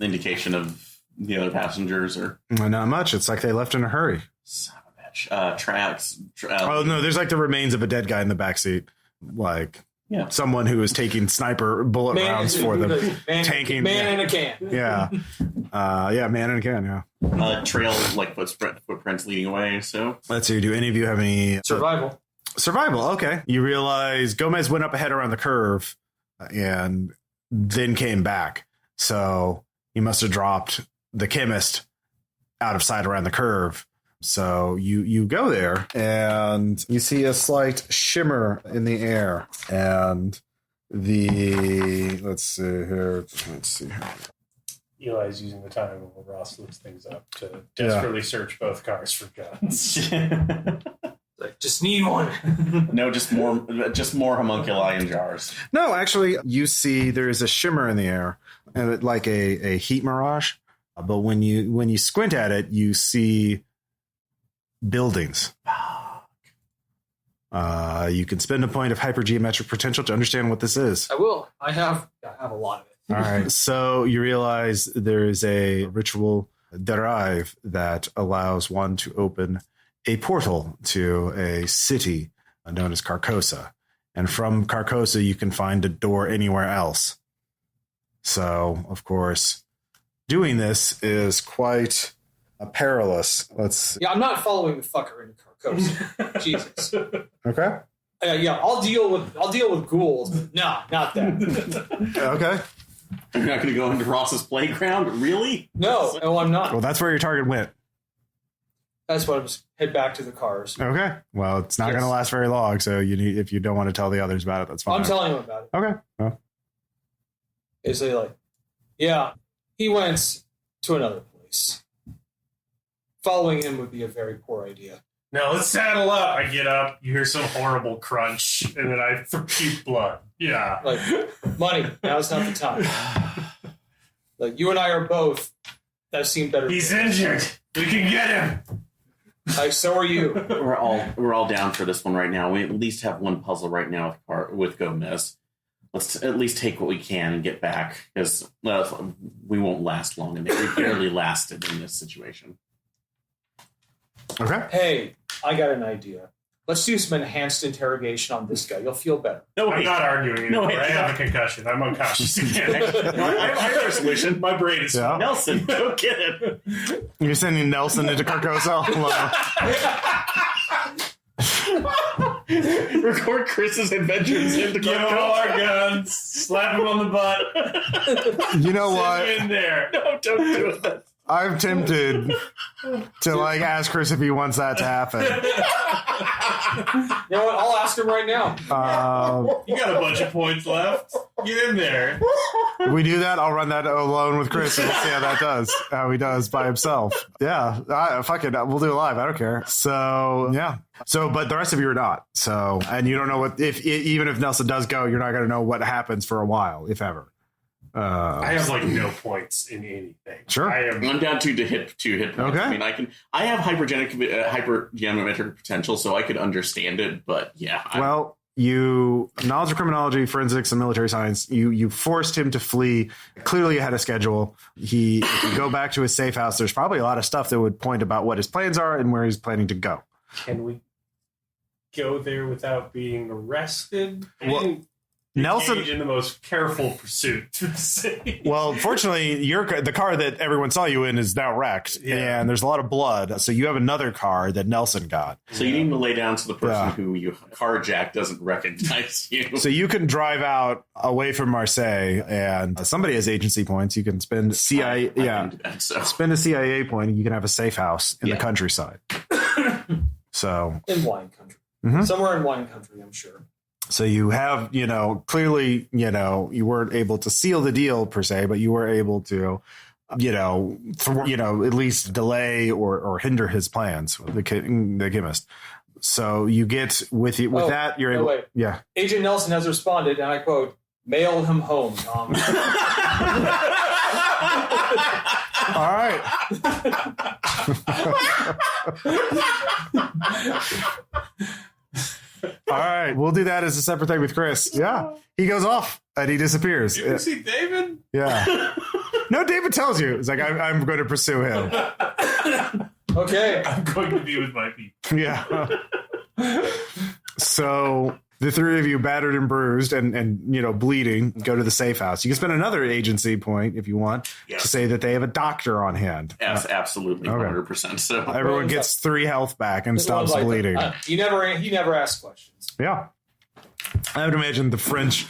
indication of the other passengers or not much? It's like they left in a hurry. Son of a bitch. Tracks. Oh no, there's like the remains of a dead guy in the backseat. Someone who was taking sniper bullet rounds for them. Tanking. Man in a can. Yeah. Man in a can, yeah. Trail, like footprints leading away, so. Let's see, do any of you have any... Survival, okay. You realize Gomez went up ahead around the curve and then came back. So he must have dropped the chemist out of sight around the curve. So you go there and you see a slight shimmer in the air, and let's see here. Eli's using the time while Ross looks things up to desperately search both cars for guns. Like, just need one. No, just more homunculi in jars. No, actually, you see there is a shimmer in the air, and like a heat mirage. But when you squint at it, you see buildings. You can spend a point of hypergeometric potential to understand what this is. I will. I have a lot of it. All right. So you realize there is a ritual derive that allows one to open a portal to a city known as Carcosa. And from Carcosa, you can find a door anywhere else. So, of course, doing this is quite perilous. I'm not following the fucker into Carcosa. Jesus. Okay. I'll deal with ghouls, but no, not that. Okay. You're not going to go into Ross's playground, really? No, I'm not. Well, that's where your target went. That's what I'm just head back to the cars. Okay. Well, it's not going to last very long, so if you don't want to tell the others about it, that's fine. I'm telling them about it. Okay. Well. Is they like, he went to another place. Following him would be a very poor idea. Now let's saddle up. I get up. You hear some horrible crunch, and then I puke blood. Yeah. Like, Munny, now's not the time. Like, you and I are both. That seemed better. He's injured. We can get him. Like, so are you. We're all down for this one right now. We at least have one puzzle right now with Gomez. Let's at least take what we can and get back, because we won't last long, and we barely lasted in this situation. Okay. Hey, I got an idea. Let's do some enhanced interrogation on this guy. You'll feel better. No, I'm not arguing anymore. I have a concussion. I'm unconscious again. I have a solution. My brain is Nelson. Go get him. You're sending Nelson into Carcosa? Record Chris's adventures into Give him all our guns. Slap him on the butt. You know what? Send him in there. No, don't do it. I'm tempted to ask Chris if he wants that to happen. You know what? I'll ask him right now. You got a bunch of points left. Get in there. We do that. I'll run that alone with Chris and we'll see how he does by himself. Yeah, fuck it. We'll do it live. I don't care. So yeah. So, but the rest of you are not. So, and you don't know even if Nelson does go, you're not going to know what happens for a while, if ever. I have no points in anything. Sure. I'm down to hit points. Okay. I mean, I have hypergeometric potential, so I could understand it, but yeah. You knowledge of criminology, forensics, and military science. You forced him to flee clearly ahead of schedule. If you go back to his safe house, there's probably a lot of stuff that would point about what his plans are and where he's planning to go. Can we go there without being arrested? Nelson in the most careful pursuit. Well, fortunately, the car that everyone saw you in is now wrecked, and there's a lot of blood. So you have another car that Nelson got. So you need to lay down so the person who you carjacked doesn't recognize you. So you can drive out away from Marseille, and somebody has agency points. You can spend CIA, spend a CIA point, and you can have a safe house in the countryside. So in wine country, somewhere in wine country, I'm sure. So you have, clearly, you weren't able to seal the deal per se, but you were able to, at least delay or hinder his plans, the chemist. So you get with that, you're able. Wait. Yeah. Agent Nelson has responded, and I quote, "Mail him home, Tom." All right. All right, we'll do that as a separate thing with Chris. Yeah, he goes off and he disappears. You see David? Yeah. No, David tells you. It's like, I'm going to pursue him. Okay. I'm going to be with my people. Yeah. So the three of you, battered and bruised and bleeding, go to the safe house. You can spend another agency point if you want to say that they have a doctor on hand. Yes, absolutely, 100%. So everyone gets 3 health back and stops bleeding. He never asks questions. Yeah. I would imagine the French,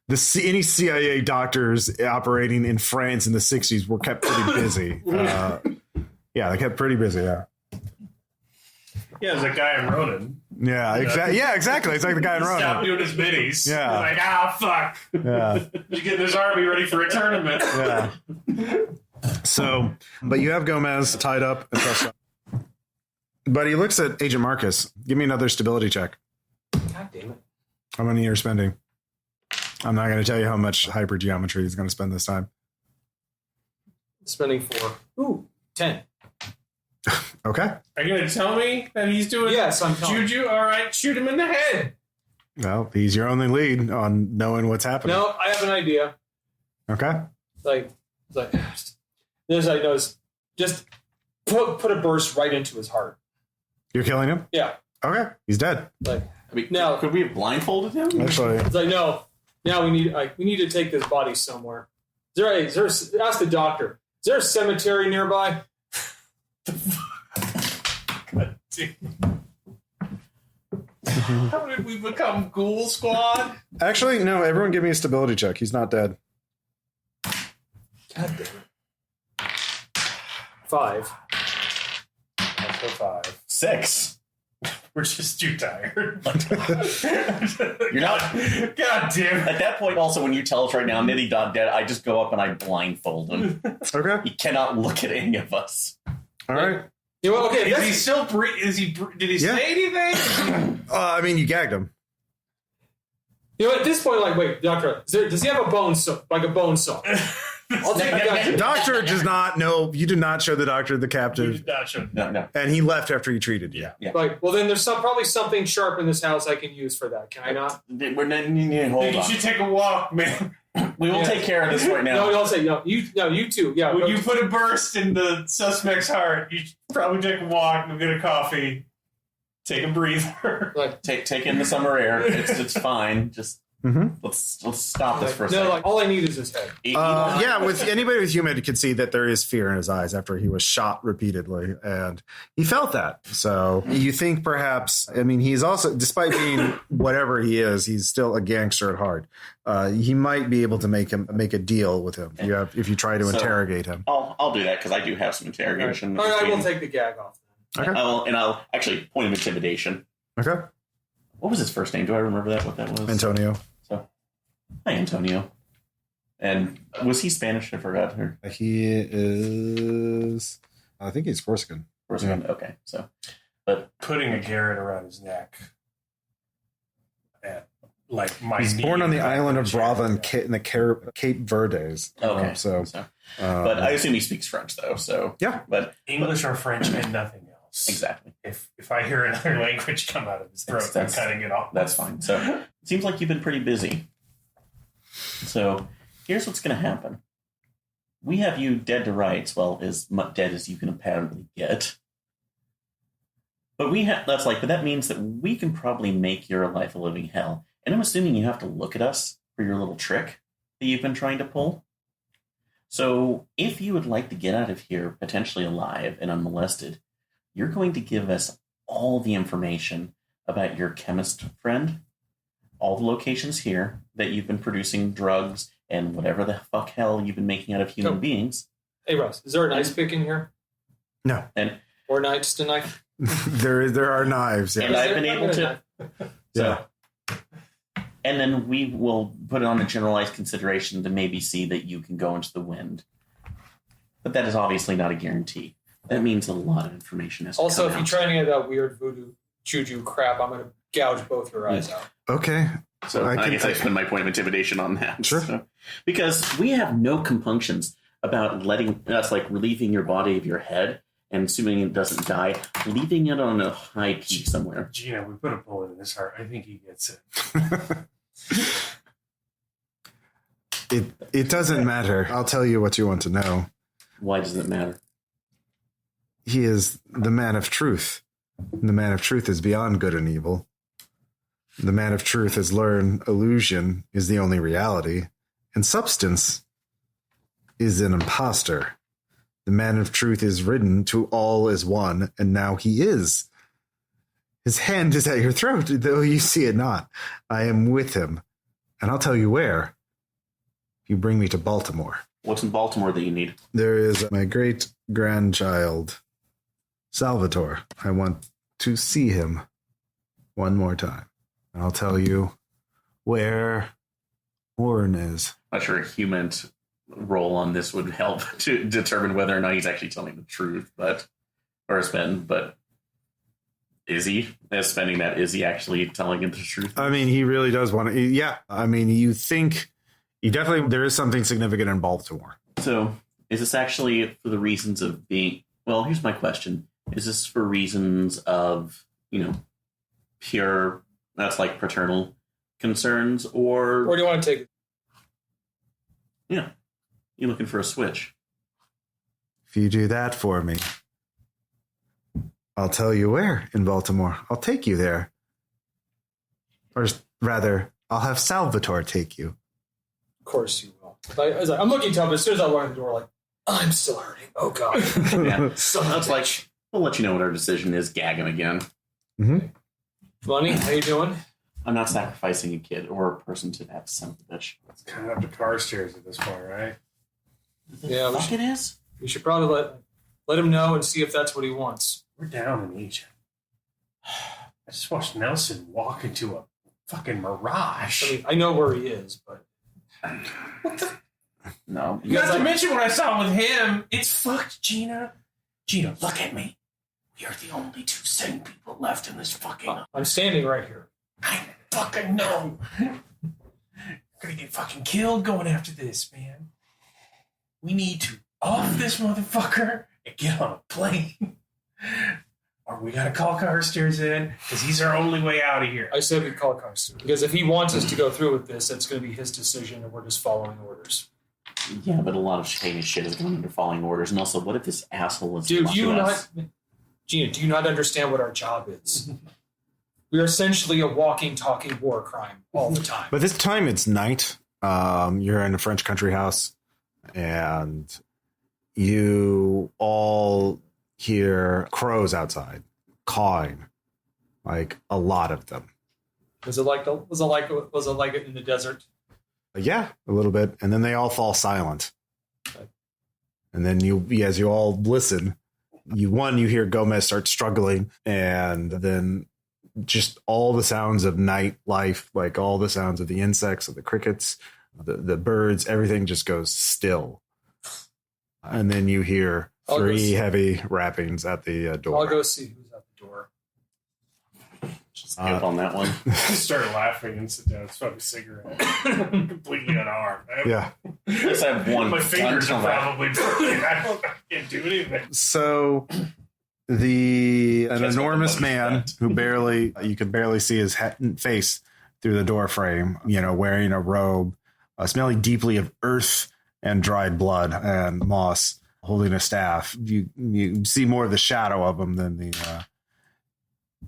any CIA doctors operating in France in the 60s were kept pretty busy. They kept pretty busy. Yeah. Yeah, there's a guy in Ronin. Yeah, exactly. Yeah, exactly. It's like the guy in Ronin. Stop doing his biddies. Yeah. He's like, fuck. Yeah. You get this army ready for a tournament. Yeah. So, but you have Gomez tied up and trussed up. But he looks at Agent Marcus. Give me another stability check. God damn it. How many you're spending? I'm not going to tell you how much hypergeometry he's going to spend this time. Spending 4. 10. Okay. Are you going to tell me that he's doing I'm telling juju? All right, shoot him in the head. Well, he's your only lead on knowing what's happening. No, I have an idea. Okay. Just put a burst right into his heart. You're killing him? Yeah. Okay. He's dead. Now, could we have blindfolded him? Actually, it's no. Now we need to take this body somewhere. Ask the doctor. Is there a cemetery nearby? God damn. How did we become Ghoul Squad? Actually, no. Everyone give me a stability check. He's not dead. God damn it. 5. Also 5. 6. We're just too tired. You're not. God damn it. At that point, also, when you tell us right now, Nitty not dead, I just go up and I blindfold him. Okay. He cannot look at any of us. All right. Okay. Is he still did he say anything? I mean, you gagged him. At this point, like, wait, doctor, does he have a bone saw? Like a bone saw? I'll take the doctor. Doctor does not know. You did not show the doctor the captive. No. And he left after he treated you. Yeah. Right. Well, then there's probably something sharp in this house I can use for that. Can I not? Hold You on. should take a walk, man. We will take care of this right now. No, don't say you two. Yeah. When you put a burst in the suspect's heart, you should probably take a walk, go get a coffee, take a breather. Like, Take in the summer air. It's fine. Just let's stop this for a second. No, like all I need is his head. With anybody with human could see that there is fear in his eyes after he was shot repeatedly, and he felt that. So you think perhaps, I mean, he's also, despite being whatever he is, he's still a gangster at heart. He might be able to make a deal with him if you try to interrogate him. I'll do that because I do have some interrogation. All right, I will take the gag off. Okay. I'll actually point of intimidation. Okay. What was his first name? Do I remember what that was? Antonio. So, hi, Antonio. And was he Spanish? I forgot. He is, I think he's Corsican. Corsican? Okay. So, but Putting a garrote around his neck. Like my he's born on the island of Brava in the Cape Verdes. Okay. But I assume he speaks French, though. So yeah. But English or French and nothing else. Exactly. If I hear another language come out of his throat, I'm cutting it off. That's fine. So it seems like you've been pretty busy. So here's what's going to happen. We have you dead to rights, well, as dead as you can apparently get. But but that means that we can probably make your life a living hell. And I'm assuming you have to look at us for your little trick that you've been trying to pull. So if you would like to get out of here potentially alive and unmolested, you're going to give us all the information about your chemist friend, all the locations here that you've been producing drugs and whatever the fuck hell you've been making out of human beings. Hey, Russ, is there an ice pick in here? No. Or just a knife? there are knives. Yeah. And I've been able to. Yeah. And then we will put it on a generalized consideration to maybe see that you can go into the wind. But that is obviously not a guarantee. That means a lot of information has to Also, come if you out. try any of that weird voodoo juju crap, I'm going to gouge both your eyes out. Okay. So I guess I spend my point of intimidation on that. Sure. So, because we have no compunctions about letting us, relieving your body of your head and assuming it doesn't die, leaving it on a high peak somewhere. Gina, we put a bullet in his heart. I think he gets it. It doesn't matter. I'll tell you what you want to know. Why does it matter? He is the man of truth. The man of truth is beyond good and evil. The man of truth has learned illusion is the only reality, and substance is an imposter. The man of truth is ridden to all as one, and now he is. His hand is at your throat, though you see it not. I am with him, and I'll tell you where. You bring me to Baltimore. What's in Baltimore that you need? There is my great-grandchild, Salvatore. I want to see him one more time. I'll tell you where Warren is. I'm not sure a human roll on this would help to determine whether or not he's actually telling the truth, but is he? As spending that, is he actually telling him the truth? I mean, he really does want to. Yeah. I mean, you think there is something significant in Baltimore. So is this actually for the reasons of being, well, here's my question. Is this for reasons of, pure, that's like paternal concerns, or do you want to take it? Yeah. You're looking for a switch. If you do that for me, I'll tell you where in Baltimore. I'll take you there. Or rather, I'll have Salvatore take you. Of course you will. I'm looking to him, but as soon as I walk in the door, I'm still hurting. Oh, God. Yeah. So that's like, we'll let you know what our decision is. Gag him again. Mm-hmm. Bunny, how you doing? I'm not sacrificing a kid or a person to that son of a bitch. It's kind of up to Carstairs at this point, right? Yeah, It is. We should probably let him know and see if that's what he wants. We're down in Egypt. I just watched Nelson walk into a fucking mirage. I mean, I know where he is, but What the? No. Not to mention what I saw with him. It's fucked, Gina. Gina, look at me. You're the only two sane people left in this fucking... I'm standing right here. I fucking know. You're gonna get fucking killed going after this, man. We need to off this motherfucker and get on a plane. Or we gotta call Carstairs in, because he's our only way out of here. I said we call Carstairs. Because if he wants us to go through with this, it's going to be his decision, and we're just following orders. Yeah, but a lot of heinous shit is going under following orders. And also, what if this asshole is... Dude, Gina, do you not understand what our job is? We are essentially a walking, talking war crime all the time. But this time it's night. You're in a French country house, and you all hear crows outside cawing, like a lot of them. Was it like it in the desert? Yeah, a little bit, and then they all fall silent. Okay. And then as you all listen, you hear Gomez start struggling, and then just all the sounds of night life, like all the sounds of the insects, of the crickets, the birds, everything just goes still. And then you hear three heavy rappings at the door. I'll go see who's at the door. Just give up on that one. Just start laughing and sit down and smoke a cigarette. Completely unarmed. Yeah. I just have one. My fingers are probably broken. I can't do anything. So an enormous man who you can barely see his face through the door frame, wearing a robe, smelling deeply of earth and dried blood and moss, holding a staff. You see more of the shadow of him than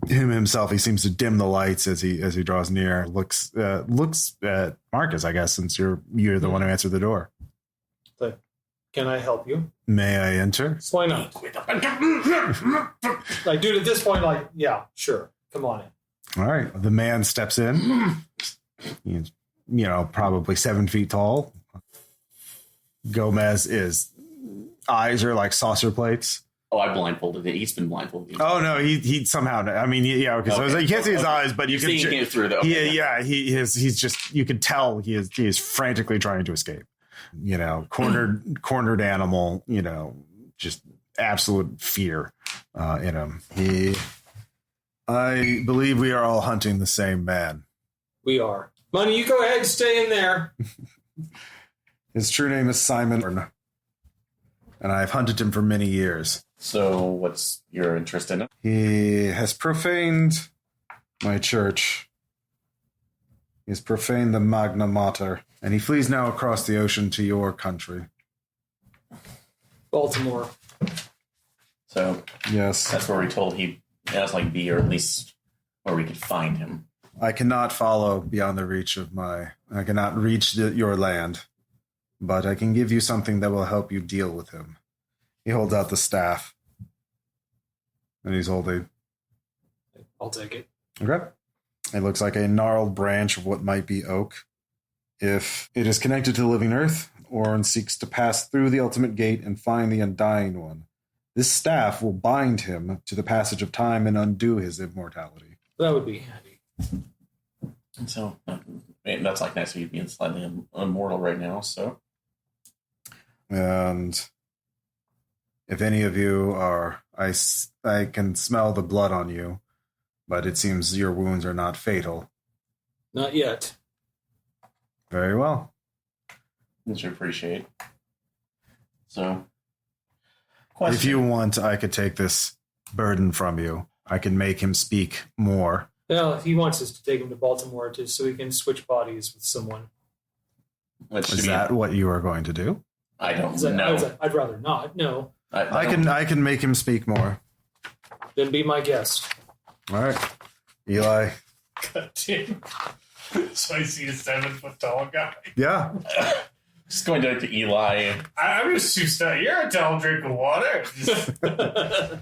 him himself. He seems to dim the lights as he draws near. Looks at Marcus, I guess, since you're the one who answered the door. But can I help you? May I enter? Why not? Like, dude, at this point, yeah, sure. Come on in. All right. The man steps in. He's, probably 7 feet tall. Gomez's eyes are like saucer plates. Oh, I blindfolded it. He's been blindfolded. Oh no, he somehow. I mean, yeah, because I was like, you can't see his eyes, but you can. He came through though. Yeah, he is. He's just. You could tell he is frantically trying to escape. Cornered animal. Just absolute fear in him. I believe we are all hunting the same man. We are. Munny, you go ahead and stay in there. His true name is Simon, and I've hunted him for many years. So what's your interest in it? He has profaned my church. He has profaned the Magna Mater, and he flees now across the ocean to your country. Baltimore. So yes, that's where we told he has be, or at least where we could find him. I cannot follow beyond the reach I cannot reach your land, but I can give you something that will help you deal with him. He holds out the staff, and he's holding. I'll take it. Okay. It looks like a gnarled branch of what might be oak. If it is connected to the living earth, or seeks to pass through the ultimate gate and find the undying one, this staff will bind him to the passage of time and undo his immortality. That would be handy. So that's nice of you being slightly immortal right now. So, and if any of you are, I can smell the blood on you, but it seems your wounds are not fatal. Not yet. Very well. Which I appreciate. So, question. If you want, I could take this burden from you. I can make him speak more. Well, he wants us to take him to Baltimore so he can switch bodies with someone. Is that what you are going to do? I don't know. I'd rather not. No. I can make him speak more. Then be my guest. All right, Eli. God damn. So I see a 7 foot tall guy. Yeah. Just going to Eli. I'm just too stuck. You're a tall drink of water. Just don't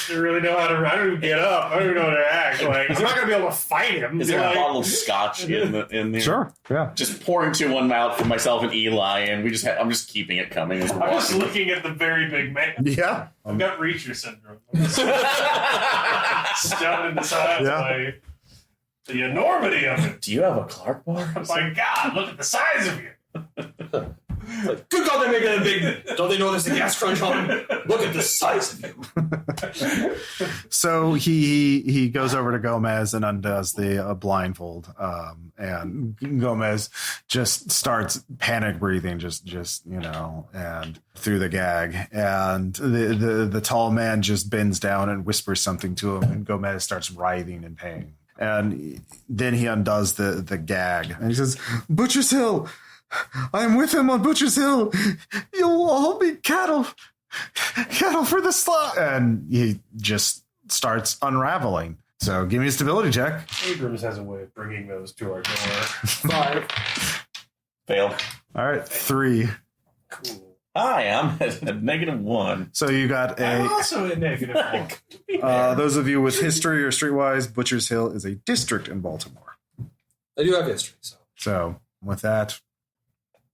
really know how to. I don't even get up. I don't even know how to act. I'm not going to be able to fight him. Is there a bottle of scotch in there? Sure. Yeah. Just pour into one mouth for myself and Eli, and I'm just keeping it coming. I'm just looking at the very big man. Yeah. I've got Reacher syndrome. Stunned in the sides by the enormity of it. Do you have a Clark bar? Oh my God! Look at the size of you. Like, good God, they're making it big. Don't they know there's a gas crunch on? Look at the size of you. So he goes over to Gomez and undoes the blindfold, and Gomez just starts panic breathing, just and through the gag, and the tall man just bends down and whispers something to him, and Gomez starts writhing in pain. And then he undoes the gag, and he says, "Butcher's Hill, I am with him on Butcher's Hill. You'll all be cattle for the slaughter." And he just starts unraveling. So give me a stability check. Abrams has a way of bringing those to our door. 5. Failed. All right, 3. Cool. I am at -1. So you got I'm a. also a -1. Those of you with history or streetwise, Butcher's Hill is a district in Baltimore. I do have history, so. So with that,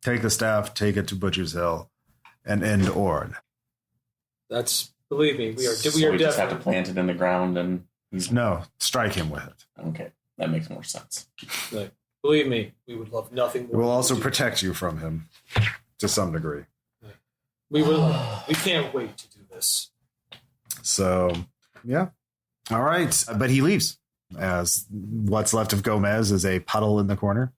take the staff, take it to Butcher's Hill, and end Ord. That's, believe me, we are So we just have to definitely. plant it in the ground and No, strike him with it. okay, that makes more sense. Like, believe me, we would love nothing more. We'll than also to do protect you from him to some degree. that. We can't wait to do this. So, yeah. All right. But he leaves, as what's left of Gomez is a puddle in the corner.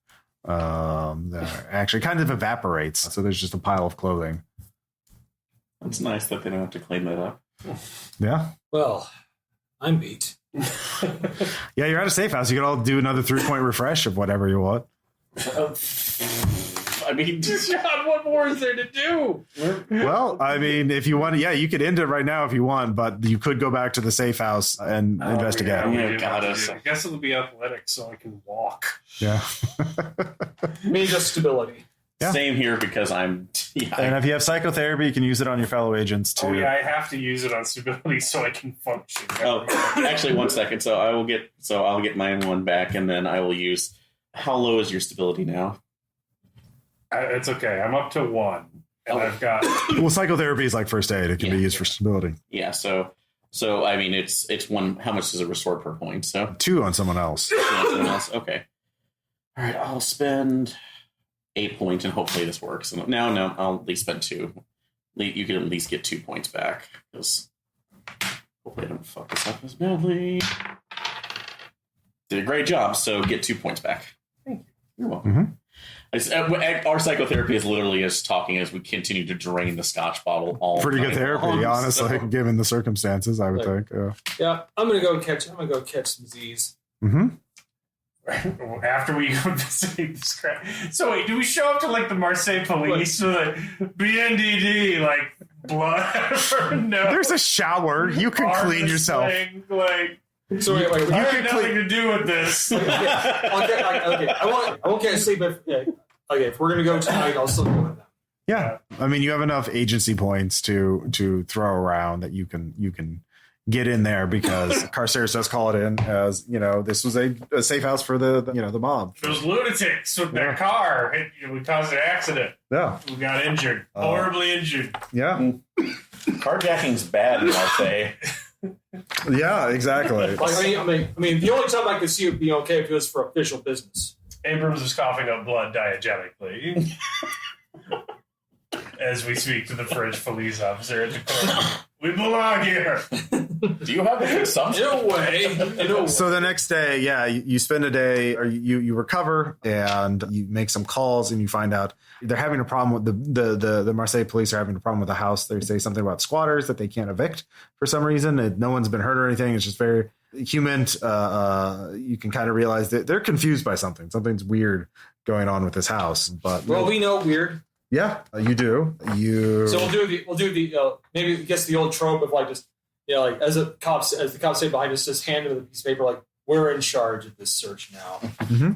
That actually kind of evaporates. So there's just a pile of clothing. It's nice that they don't have to clean that up. Yeah. Well, I'm beat. Yeah, you're at a safe house. You can all do another 3-point refresh of whatever you want. I mean, John, what more is there to do? Well, I mean, if you want, yeah, you could end it right now if you want, but you could go back to the safe house and investigate. yeah. God, I guess it'll be athletics so I can walk. Yeah. Maybe just stability. Yeah. Same here because I'm. Yeah, And if you have psychotherapy, you can use it on your fellow agents too. Oh yeah, I have to use it on stability so I can function. Oh, actually, 1 second. So I'll get my one back, and then I will use. How low is your stability now? It's okay. I'm up to 1, and I've got. Well, psychotherapy is like first aid. It can be used for stability. Yeah. So I mean, it's 1. How much does it restore per point? So 2 on someone else. someone else. Okay. All right. I'll spend 8 points, and hopefully this works. And no, I'll at least spend 2. You can at least get 2 points back because hopefully I don't fuck this up as badly. Did a great job. So get 2 points back. Thank you. You're welcome. Our psychotherapy is literally just talking as we continue to drain the scotch bottle all Pretty good night therapy, long, honestly, so- given the circumstances, I would think. Yeah, I'm gonna go catch some Z's. Mm-hmm. After we go visit this crap. So wait, do we show up to like the Marseille police with like BNDD, like blood? No. There's a shower. You can Arm clean yourself. thing, like, So wait, I can have nothing to do with this. Okay, I won't get sleep if we're gonna go tonight, I'll still go with them. Yeah. I mean, you have enough agency points to throw around that you can get in there because Carceres does call it in as, this was a safe house for the mob. Those lunatics with their car, we caused an accident. Yeah. We got injured, horribly injured. Yeah. Carjacking's bad, I'll say. Yeah, exactly. Like, I mean, the only time I could see it being okay if it was for official business. Abrams is coughing up blood diegetically as we speak to the French police officer at the court. We belong here. Do you have a consumption? In a way. So the next day, yeah, you spend a day, or you recover, and you make some calls, and you find out they're having a problem with the Marseille police are having a problem with the house. They say something about squatters that they can't evict for some reason. No one's been hurt or anything. It's just very human. You can kind of realize that they're confused by something. Something's weird going on with this house. But Well, we know weird. yeah, you do. So we'll do the maybe I guess the old trope of like just like as the cops say behind us, just hand them the piece of paper like we're in charge of this search now. Mm-hmm.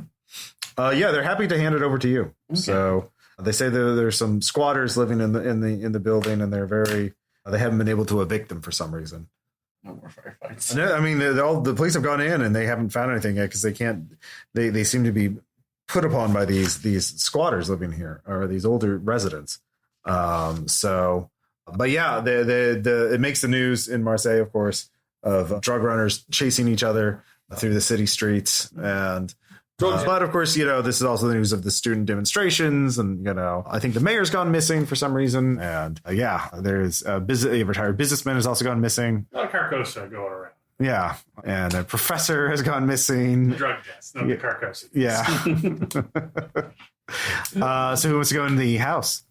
Yeah, they're happy to hand it over to you. Okay. So they say that there's some squatters living in the building, and they haven't been able to evict them for some reason. No more firefights. I mean, the police have gone in and they haven't found anything yet because they can't. They seem to be put upon by these squatters living here, or these older residents. But yeah, it makes the news in Marseille, of course, of drug runners chasing each other through the city streets, and But of course, this is also the news of the student demonstrations, and I think the mayor's gone missing for some reason, and there's a retired businessman has also gone missing. A lot of Carcosa going around. Yeah, and a professor has gone missing. The drug test, not the Carcosa. Yeah. So who wants to go into the house?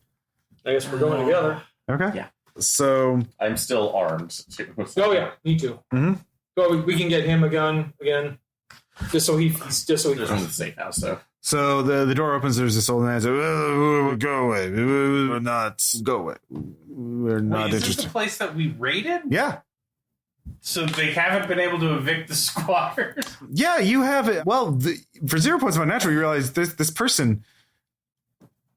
I guess we're going together. Okay. Yeah. So I'm still armed. Oh yeah, me too. Mm-hmm. Well, we can get him a gun again. Just so he There's one in the safe house, though. So the door opens. There's this old man. Go away. We're not. Go away. We're not Is this interested. the place that we raided? Yeah. So they haven't been able to evict the squatters? Yeah, you have it. Well, for 0 points of unnatural, you realize this person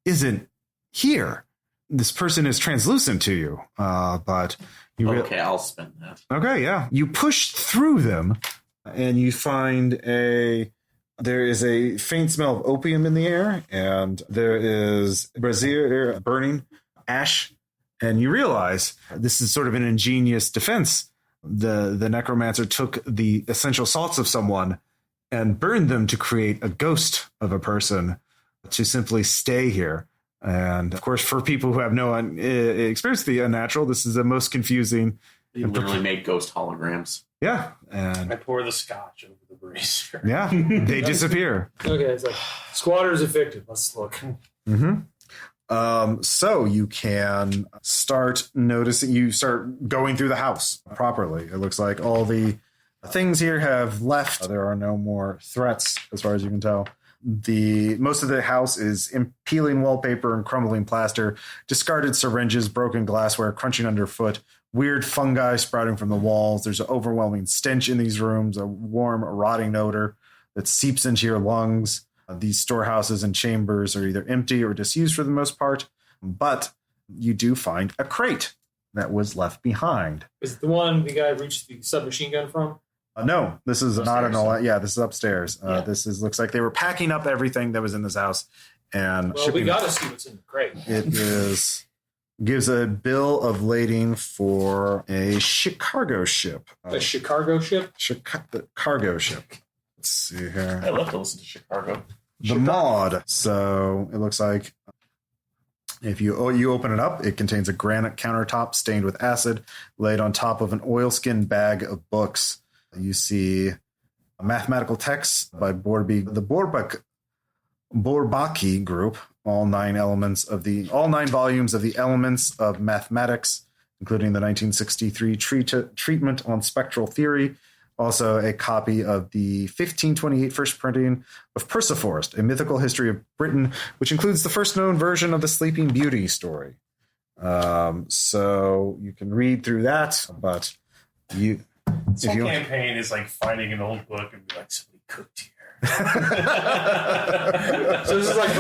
isn't here. This person is translucent to you. But you okay, I'll spend that. Okay, yeah. You push through them, and you find there is a faint smell of opium in the air, and there is brazier burning ash, and you realize this is sort of an ingenious defense. The necromancer took the essential salts of someone and burned them to create a ghost of a person to simply stay here. And of course, for people who have no experience with the unnatural, this is the most confusing. They literally made ghost holograms. Yeah, and I pour the scotch over the brazier. yeah, they disappear. Okay, it's like squatters evicted. Let's look. Mm-hmm. So you can start noticing. You start going through the house properly. It looks like all the things here have left. There are no more threats, as far as you can tell. Most of the house is peeling wallpaper and crumbling plaster, discarded syringes, broken glassware crunching underfoot, weird fungi sprouting from the walls. There's an overwhelming stench in these rooms, a warm, rotting odor that seeps into your lungs. These storehouses and chambers are either empty or disused for the most part, but you do find a crate that was left behind. Is it the one the guy reached the submachine gun from? No, this is upstairs, not an all. Yeah, this is upstairs. Yeah. This looks like they were packing up everything that was in this house and Well, shipping we got to see what's in the crate. It gives a bill of lading for a Chicago ship. A Chicago ship? The cargo ship. Let's see here. I love to listen to Chicago. The mod. So it looks like if you open it up, it contains a granite countertop stained with acid laid on top of an oilskin bag of books. You see a mathematical text by the Bourbaki group, all nine volumes of the Elements of Mathematics, including the 1963 treatment on spectral theory. Also, a copy of the 1528 first printing of Perseforest, a mythical history of Britain, which includes the first known version of the Sleeping Beauty story. So you can read through that, but This whole campaign is like finding an old book and be like, somebody cooked here. So this is like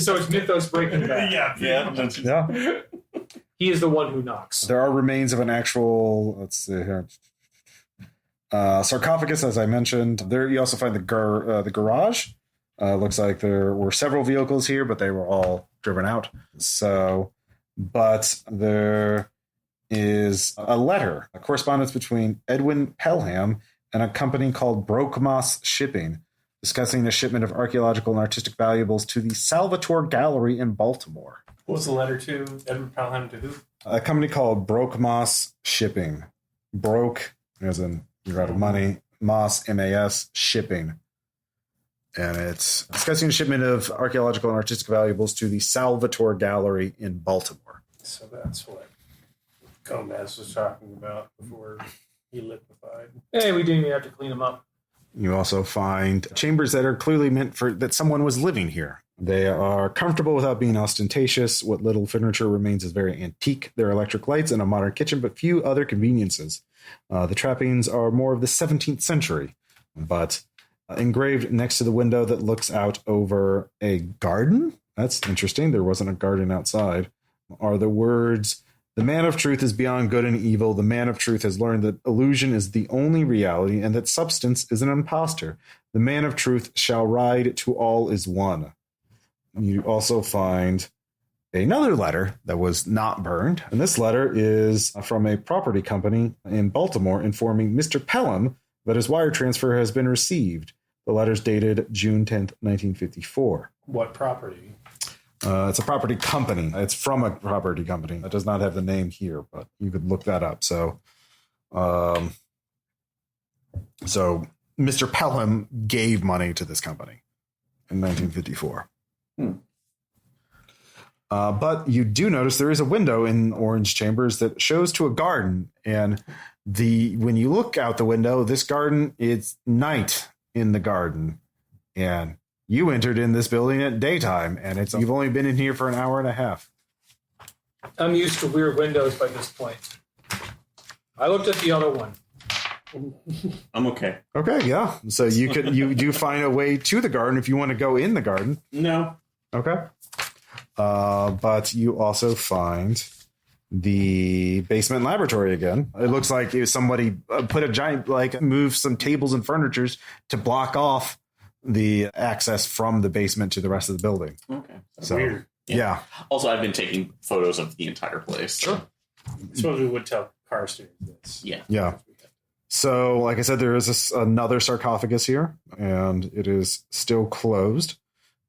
so it's Mythos Breaking Bad. Yeah. He is the one who knocks. There are remains of an actual, let's see here, sarcophagus, as I mentioned. There you also find the garage. Looks like there were several vehicles here, but they were all driven out. But there is a letter, a correspondence between Edwin Pelham and a company called Brokmas Shipping, discussing a shipment of archaeological and artistic valuables to the Salvatore Gallery in Baltimore. What was the letter to? Edwin Pelham to who? A company called Brokmas Shipping. Broke, as in you're out of money. Mas, M-A-S, Shipping. And it's discussing a shipment of archaeological and artistic valuables to the Salvatore Gallery in Baltimore. So that's what Gomez was talking about before he liquefied. Hey, we didn't even have to clean them up. You also find chambers that are clearly meant for that someone was living here. They are comfortable without being ostentatious. What little furniture remains is very antique. There are electric lights and a modern kitchen, but few other conveniences. The trappings are more of the 17th century, but engraved next to the window that looks out over a garden. That's interesting. There wasn't a garden outside. Are the words, "The man of truth is beyond good and evil. The man of truth has learned that illusion is the only reality and that substance is an impostor. The man of truth shall ride to all is one." You also find another letter that was not burned. And this letter is from a property company in Baltimore informing Mr. Pelham that his wire transfer has been received. The letter's dated June 10th, 1954. What property? It's a property company. It's from a property company. It does not have the name here, but you could look that up. So Mr. Pelham gave money to this company in 1954. But you do notice there is a window in Orange Chambers that shows to a garden. And when you look out the window, this garden, it's night in the garden. And you entered in this building at daytime, and you've only been in here for an hour and a half. I'm used to weird windows by this point. I looked at the other one. I'm okay. Okay, yeah. So you do find a way to the garden if you want to go in the garden. No. Okay. But you also find the basement laboratory again. It looks like somebody put a giant, move some tables and furnitures to block off the access from the basement to the rest of the building. Okay. So, weird. Yeah. Also, I've been taking photos of the entire place. Sure. I suppose we would tell Carstairs this. Yeah. Yeah. So, like I said, there is another sarcophagus here, and it is still closed.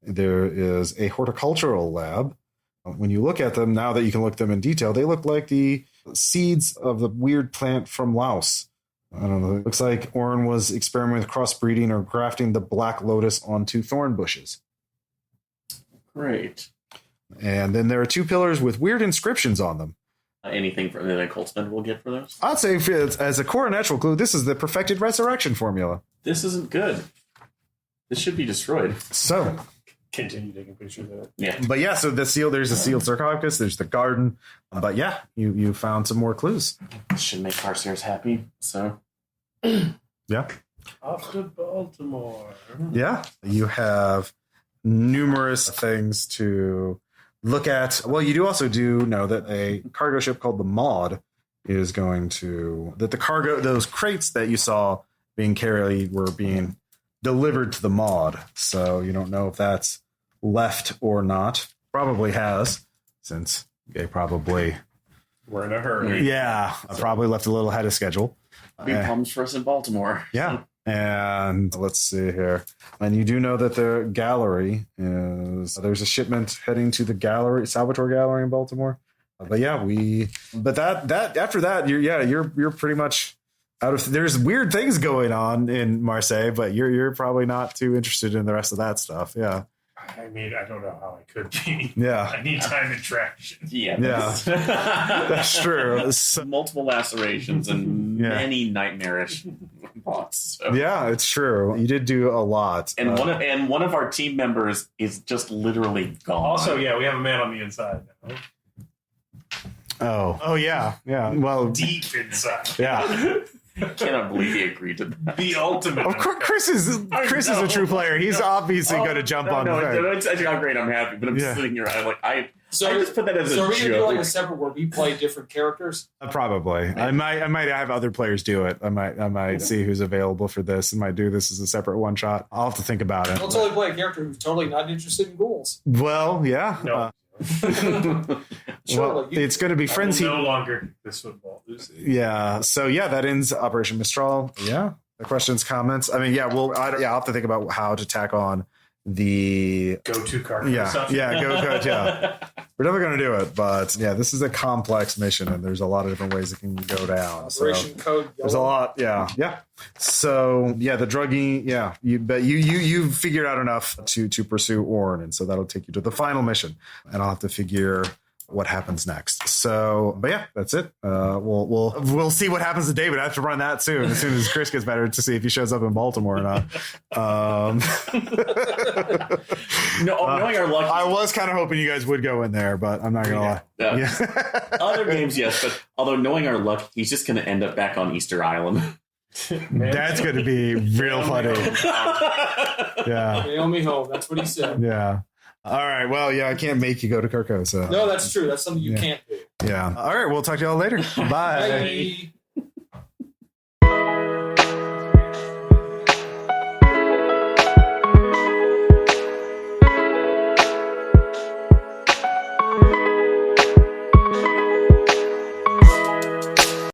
There is a horticultural lab. When you look at them, now that you can look at them in detail, they look like the seeds of the weird plant from Laos. I don't know. It looks like Oren was experimenting with crossbreeding or grafting the black lotus onto thorn bushes. Great. And then there are 2 pillars with weird inscriptions on them. Anything that a cultsman will get for those? I'd say as a core natural clue, this is the perfected resurrection formula. This isn't good. This should be destroyed. So, Continue taking pictures of it. Yeah. but yeah, so there's a sealed sarcophagus, there's the garden. But yeah, you found some more clues. This should make Carstairs happy. So. Yeah. Off to Baltimore. Yeah. You have numerous things to look at. Well, you do know that a cargo ship called the Maud is those crates that you saw being carried were being delivered to the Maud. So you don't know if that's left or not. Probably has, since they probably We're in a hurry. probably left a little ahead of schedule. Big problems for us in Baltimore. Yeah. And let's see here. And you do know that the gallery there's a shipment heading to the gallery, Salvatore Gallery in Baltimore. But yeah, after that, you're pretty much out of, there's weird things going on in Marseille, but you're probably not too interested in the rest of that stuff. Yeah. I mean, I don't know how I could be. Yeah. I need time and traction. Yeah. That's true. So, Multiple lacerations and many nightmarish thoughts. So. Yeah, it's true. You did do a lot. And one of our team members is just literally gone. Also, we have a man on the inside now. Oh yeah. Well, Deep inside. yeah. I cannot believe he agreed to that. The ultimate. Of course, Chris is a true player. He's obviously going to jump on. It's actually not great. I'm happy, but I'm sitting here. I just put that as a joke. So are we going to do like a separate where we play different characters? Probably. I might have other players do it. I might see who's available for this and might do this as a separate one shot. I'll have to think about it. I'll totally play a character who's totally not interested in ghouls. Well, yeah. No. Sure, it's going to be friends. No longer this football. Yeah. So that ends Operation Mistral. Yeah. The questions, comments. I mean, I'll have to think about how to tack on the go-to card. Yeah. We're never going to do it, but this is a complex mission, and there's a lot of different ways it can go down. Operation Code Yellow. There's a lot. Yeah. So the drugging. Yeah. You figured out enough to pursue Orn, and so that'll take you to the final mission, and I'll have to figure what happens next. So, but that's it. We'll see what happens to David. I have to run that soon. As soon as Chris gets better, to see if he shows up in Baltimore or not. Knowing our luck, I was kind of hoping you guys would go in there, but I'm not gonna lie. Yeah. Other games, yes, but although knowing our luck, he's just going to end up back on Easter Island. That's going to be real funny. Yeah. Naomi home. That's what he said. Yeah. All right. Well, I can't make you go to Carcosa. No, that's true. That's something you can't do. Yeah. All right. We'll talk to y'all later. Bye. Bye.